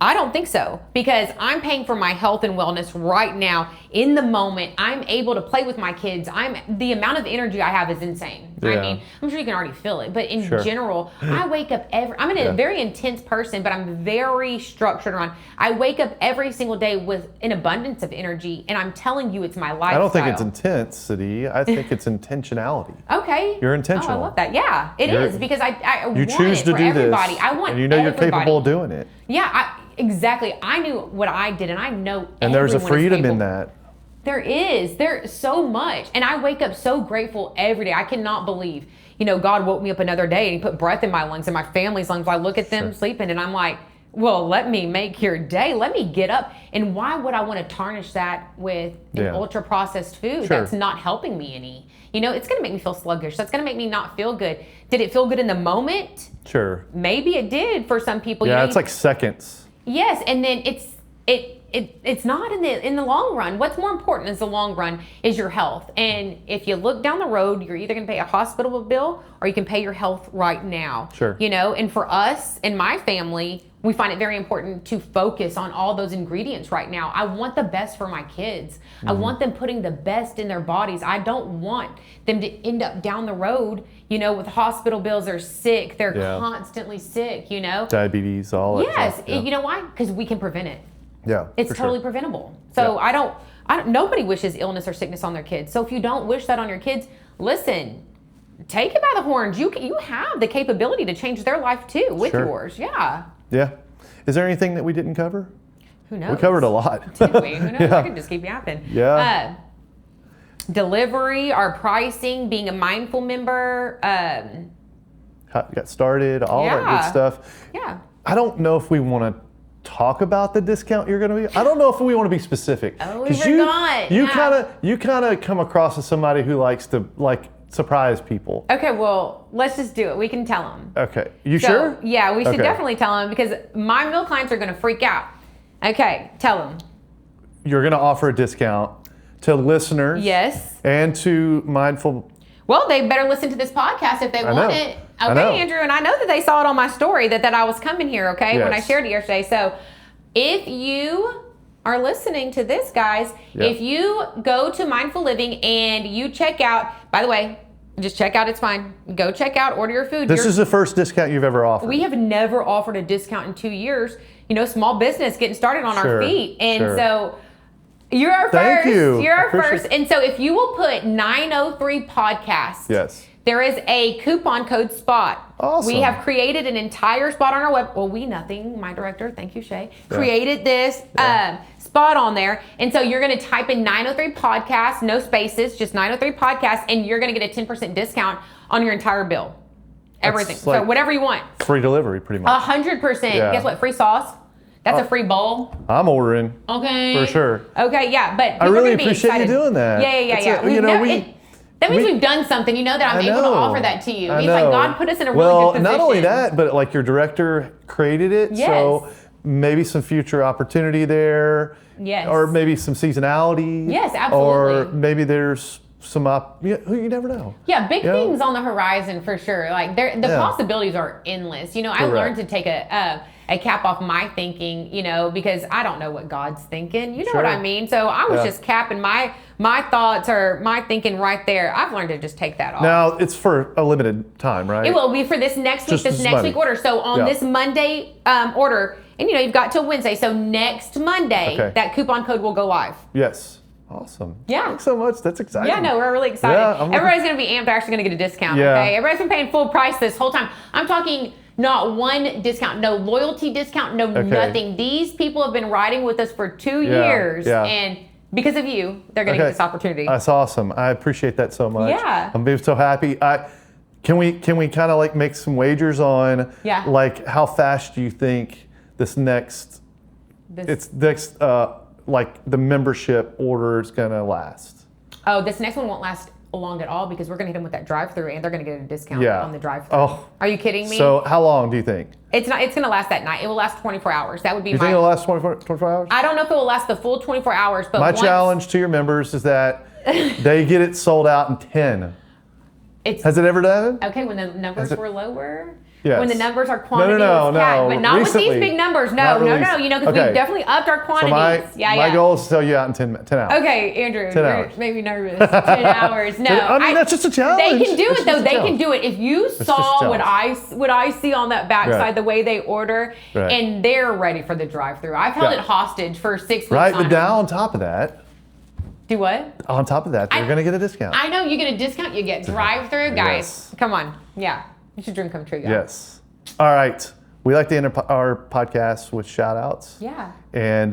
I don't think so, because I'm paying for my health and wellness right now in the moment. I'm able to play with my kids. The amount of energy I have is insane. I mean, I'm sure you can already feel it, but in general, I wake up I'm a very intense person, but I'm very structured around. I wake up every single day with an abundance of energy, and I'm telling you, it's my lifestyle. I don't think it's intensity. I think it's intentionality. Okay. You're intentional. Oh, I love that. Yeah, it is, because I want choose it to for do everybody. this, I want and you know everybody. you're capable of doing it. Yeah, exactly. I knew what I did, and I know. And there's a everyone is freedom capable. in that. There is. There's so much. And I wake up so grateful every day. I cannot believe, God woke me up another day and he put breath in my lungs and my family's lungs. I look at them sleeping and I'm like, well, let me make your day. Let me get up. And why would I want to tarnish that with an ultra processed food that's not helping me any? It's going to make me feel sluggish. That's going to make me not feel good. Did it feel good in the moment? Sure. Maybe it did for some people. Yeah, it's like seconds. Yes, and then it's not in the long run. What's more important is the long run is your health. And if you look down the road, you're either going to pay a hospital bill or you can pay your health right now. Sure. And for us and my family, we find it very important to focus on all those ingredients right now. I want the best for my kids. I want them putting the best in their bodies. I don't want them to end up down the road, with hospital bills. They're sick. They're constantly sick, Diabetes, all that Yes. stuff. Yeah. You know why? Because we can prevent it. Yeah, It's totally sure. preventable. So I don't, nobody wishes illness or sickness on their kids. So if you don't wish that on your kids, listen, take it by the horns. You have the capability to change their life too with yours. Yeah. Yeah. Is there anything that we didn't cover? Who knows? We covered a lot. Did we? Who knows? I can just keep yapping. Yeah. Delivery, our pricing, being a mindful member. How it got started, all that good stuff. Yeah. I don't know if we want to talk about the discount you're going to be. I don't know if we want to be specific. Oh, we forgot. You kind of come across as somebody who likes to surprise people. Okay, well, let's just do it. We can tell them. Okay. You sure? Yeah, we should definitely tell them, because my meal clients are going to freak out. Okay, tell them. You're going to offer a discount to listeners. Yes. And to mindful. Well, they better listen to this podcast if they want it. Okay, Andrew, and I know that they saw it on my story that I was coming here, okay, when I shared it yesterday. So if you are listening to this, guys, if you go to Mindful Living and you check out, by the way, just check out, it's fine. Go check out, order your food. This is the first discount you've ever offered. We have never offered a discount in 2 years. You know, small business getting started on our feet. And so you're our first. You're our first. And so if you will put 903 podcast, there is a coupon code SPOT. Awesome. We have created an entire spot on our web. Well, my director, thank you, Shay, created this spot on there. And so you're going to type in 903 podcast, no spaces, just 903 podcast, and you're going to get a 10% discount on your entire bill. Everything. So whatever you want. Free delivery, pretty much. 100%. Guess what? Free sauce. That's a free bowl. I'm ordering. Okay. For sure. Okay, yeah, but I really appreciate you doing that. Yeah. That means we've done something, that I'm able to offer that to you. It's like God put us in a really good position. Well, not only that, but like your director created it. Yes. So maybe some future opportunity there. Yes. Or maybe some seasonality. Yes, absolutely. Or maybe there's some you never know. Yeah, big things on the horizon for sure. Like the possibilities are endless. I learned to take a cap off my thinking, because I don't know what God's thinking. You know what I mean? So I was just capping my thoughts or my thinking right there. I've learned to just take that off. Now, it's for a limited time, right? It will be for this next week, this next week order. So on this Monday order, and you've got till Wednesday. So next Monday, that coupon code will go live. Yes. Awesome. Yeah. Thanks so much. That's exciting. Yeah, no, we're really excited. Yeah, everybody's going to be amped. They're actually going to get a discount. Yeah. Okay. Everybody's been paying full price this whole time. I'm talking not one discount, no loyalty discount, no nothing. These people have been riding with us for 2 years. Yeah. And because of you, they're going to get this opportunity. That's awesome. I appreciate that so much. Yeah. I'm so happy. Can we kind of like make some wagers on like how fast do you think like the membership order is going to last? Oh, this next one won't last long at all because we're going to hit them with that drive-through and they're going to get a discount on the drive-through. Oh. Are you kidding me? So how long do you think? It's going to last that night. It will last 24 hours. That would be You think it'll last 24 hours? I don't know if it will last the full 24 hours, but my challenge to your members is that they get it sold out in 10. Has it ever done? Okay, when the numbers were lower? Yes. When the numbers are quantity no, but not recently, with these big numbers. No, because we've definitely upped our quantities. So my goal is to sell you out in 10 hours. Okay, Andrew, you're maybe nervous. 10 hours. No, that's just a challenge. They can do it though. They can do it. If you saw what I see on that backside, the way they order, and they're ready for the drive-through. I've held it hostage for 6 weeks. Right, but now on top of that. Do what? On top of that, they're going to get a discount. I know you get a discount. You get drive-through, guys. Come on, it's your dream come true, guys. Yes. All right. We like to end our podcast with shout outs. Yeah. And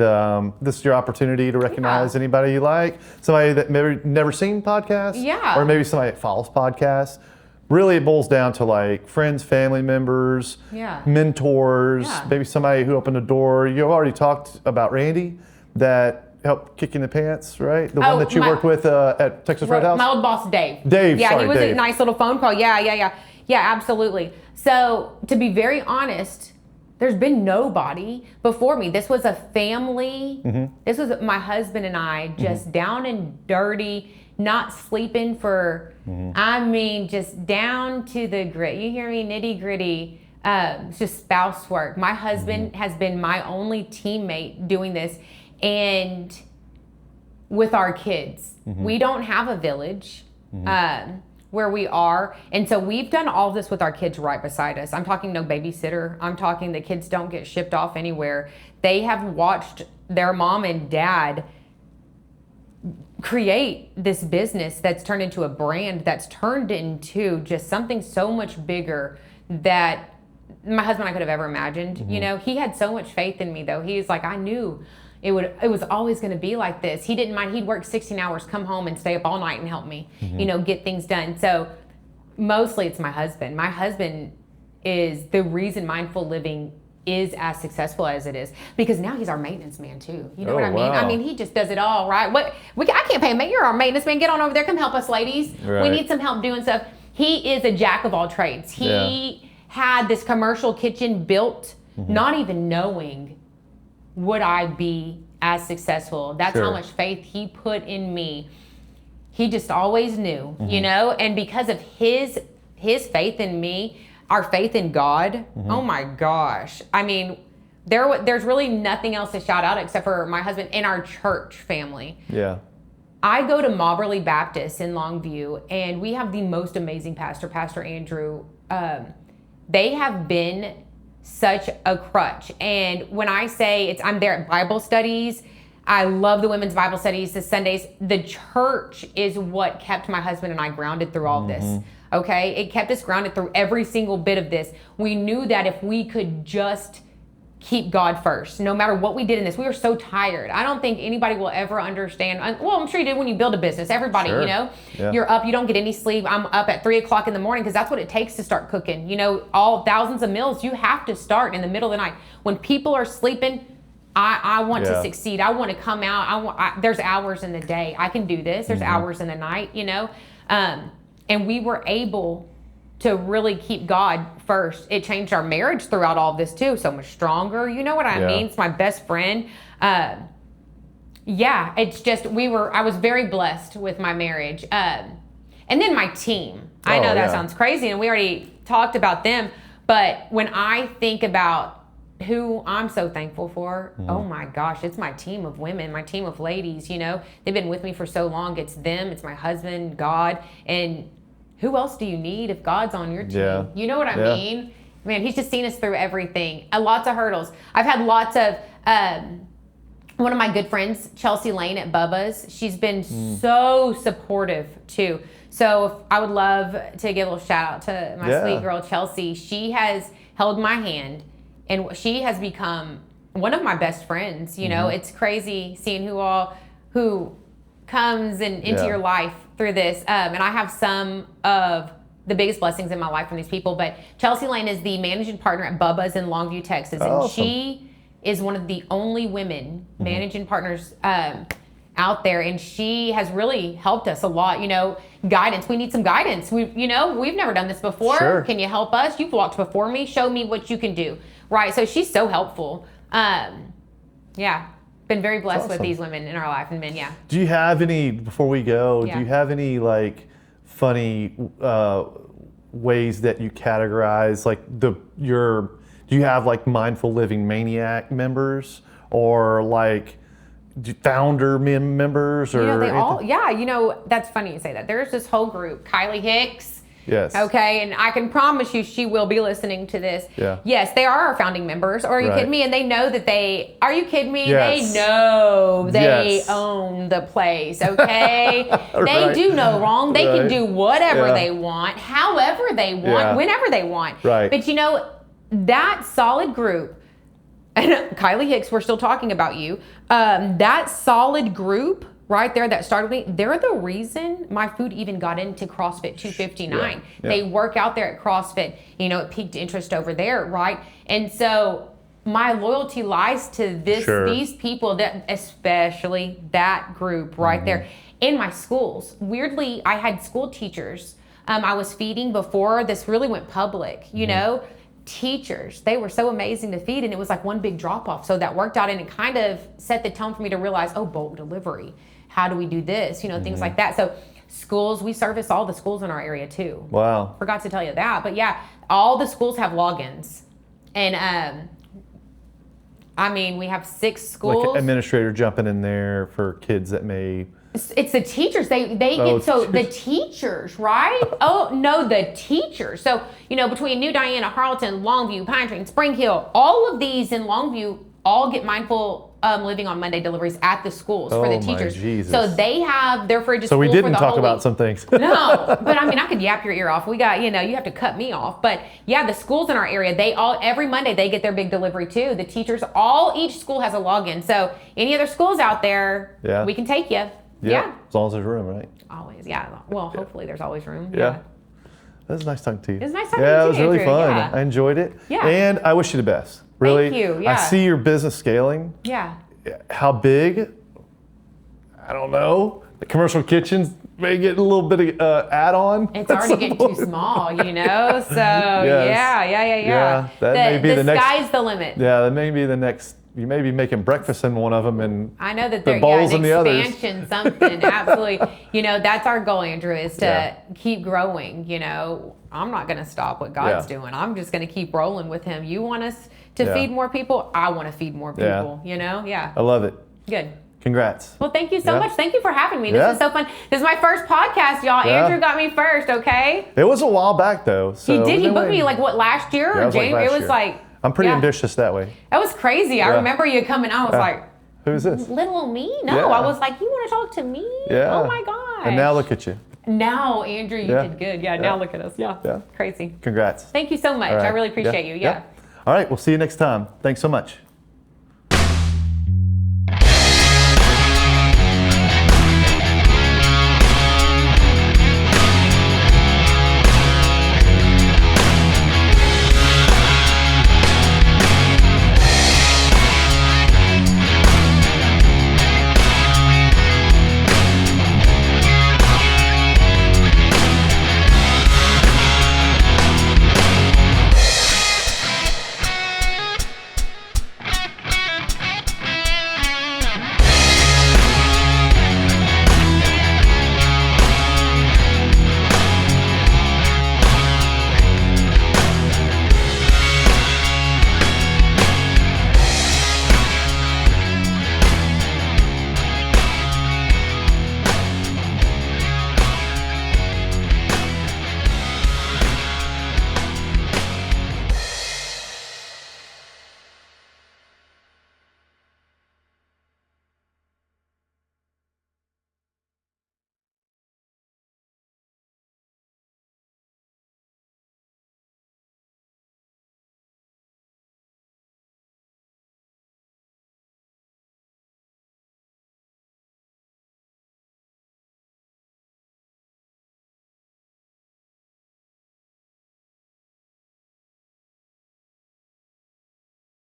this is your opportunity to recognize anybody you like, somebody that maybe never seen podcasts. Yeah. Or maybe somebody that follows podcasts. Really, it boils down to like friends, family members, mentors, maybe somebody who opened a door. You've already talked about Randy that helped kick in the pants, right? The one that you worked with at Texas Red House? My old boss, Dave. Yeah, he was a nice little phone call. Yeah, absolutely. So to be very honest, there's been nobody before me. This was a family. This was my husband and I just down and dirty, not sleeping for, just down to the grit. You hear me? Nitty gritty. It's just spouse work. My husband has been my only teammate doing this. And with our kids, we don't have a village where we are. And so we've done all this with our kids right beside us. I'm talking no babysitter. I'm talking the kids don't get shipped off anywhere. They have watched their mom and dad create this business that's turned into a brand, that's turned into just something so much bigger that my husband and I could have ever imagined. He had so much faith in me though. He's like, I knew it was always going to be like this. He didn't mind. He'd work 16 hours, come home and stay up all night and help me, get things done. So mostly it's my husband. My husband is the reason Mindful Living is as successful as it is, because now he's our maintenance man too. You know what I mean? Wow. I mean, he just does it all, right? I can't pay him. You're our maintenance man. Get on over there. Come help us, ladies. Right. We need some help doing stuff. He is a jack of all trades. He had this commercial kitchen built, not even knowing would I be as successful. That's how much faith he put in me. He just always knew, and because of his faith in me, our faith in God, oh my gosh. I mean, There's really nothing else to shout out except for my husband and our church family. Yeah. I go to Mobberly Baptist in Longview, and we have the most amazing pastor, Pastor Andrew. They have been such a crutch. And when I say I'm there at Bible studies, I love the women's Bible studies, the Sundays. The church is what kept my husband and I grounded through all this. Okay? It kept us grounded through every single bit of this. We knew that if we could just keep God first, no matter what we did in this. We were so tired. I don't think anybody will ever understand. Well, I'm sure you did when you build a business. Everybody, Sure. you know, Yeah. you're up, you don't get any sleep. I'm up at 3:00 in the morning because that's what it takes to start cooking. You know, all thousands of meals, you have to start in the middle of the night. When people are sleeping, I want to succeed. I want to come out. There's hours in the day. I can do this. There's hours in the night, you know. And we were able to really keep God first. It changed our marriage throughout all of this too. So much stronger. You know what I mean? It's my best friend. It's just, I was very blessed with my marriage. And then my team. I know that sounds crazy and we already talked about them, but when I think about who I'm so thankful for, oh my gosh, it's my team of women, my team of ladies, you know, they've been with me for so long. It's them, it's my husband, God, and who else do you need if God's on your team? Yeah. You know what I mean? Man, he's just seen us through everything. Lots of hurdles. I've had lots of, one of my good friends, Chelsea Lane at Bubba's, she's been so supportive too. So I would love to give a little shout out to my sweet girl, Chelsea. She has held my hand and she has become one of my best friends. You know, it's crazy seeing who comes into your life through this. And I have some of the biggest blessings in my life from these people. But Chelsea Lane is the managing partner at Bubba's in Longview, Texas. And Awesome. she is one of the only women managing partners out there. And she has really helped us a lot. You know, guidance. We need some guidance. We've never done this before. Sure. Can you help us? You've walked before me. Show me what you can do. Right. So she's so helpful. Been very blessed with these women in our life and men. Yeah. Do you have any, before we go, Yeah. do you have any like funny ways that you categorize like do you have like Mindful Living Maniac members or like founder members or You know, they anything? all, you know, that's funny you say that. There's this whole group, Kylie Hicks. Yes. Okay, and I can promise you she will be listening to this. Yeah. Yes, they are our founding members. Or are you Right. kidding me? And they know that are you kidding me? Yes. They know they Yes. own the place, okay? They Right. do no wrong. They can Right. do whatever Yeah. they want, however they want, Yeah. whenever they want. Right. But you know, that solid group, and Kylie Hicks, we're still talking about you. That solid group right there that started me, they're the reason my food even got into CrossFit 259. Yeah. They work out there at CrossFit. You know, it piqued interest over there, right? And so my loyalty lies to these people, that especially that group right there. In my schools, weirdly, I had school teachers I was feeding before this really went public, you know. Teachers, they were so amazing to feed, and it was like one big drop off. So that worked out, and it kind of set the tone for me to realize, bulk delivery, how do we do this, you know, things like that. So schools, we service all the schools in our area too. Wow. Forgot to tell you that, but yeah, all the schools have logins, and I mean, we have 6 schools. Like an administrator jumping in there for kids that may. It's the teachers. They get, so the teachers, right? The teachers. So, you know, between New Diana, Harleton, Longview, Pine Tree, Spring Hill, all of these in Longview all get Mindful Living on Monday deliveries at the schools for the teachers. Jesus. So they have their fridges So we full didn't for the talk whole about week. some things. No, but I mean, I could yap your ear off. We got, you know, you have to cut me off. But yeah, the schools in our area, every Monday they get their big delivery too. The teachers, each school has a login. So any other schools out there, we can take you. Yeah. As long as there's room, right? Always, yeah. Well, hopefully there's always room. Yeah. That was nice talking to you. It was nice talking to Yeah, you it was too, really Andrew. fun. Yeah. I enjoyed it. Yeah. And I wish you the best. Really. Thank you. Yeah. I see your business scaling. Yeah. How big? I don't know. The commercial kitchens may get a little bit of add-on. It's already getting too small, you know? So, yeah. Yeah, that may be the next. sky's the limit. Yeah, that may be the next. You may be making breakfast in one of them, and I know that the there's bowls an in the others. expansion, something, absolutely. You know, that's our goal, Andrew, is to keep growing. You know, I'm not going to stop what God's doing. I'm just going to keep rolling with Him. You want us to feed more people, I want to feed more people, you know? Yeah. I love it. Good. Congrats. Well, thank you so much. Thank you for having me. This is so fun. This is my first podcast, y'all. Andrew got me first, okay? It was a while back, though. So he did. He booked me, like, what, last year or January? It was like... I'm pretty ambitious that way. That was crazy. I remember you coming out. I was like... Who's this? Little old me? No, I was like, you want to talk to me? Yeah. Oh, my God. And now look at you. Now, Andrew, you did good. Yeah, now look at us. Yeah. Crazy. Congrats. Thank you so much. I really appreciate you. Yeah. All right, we'll see you next time. Thanks so much.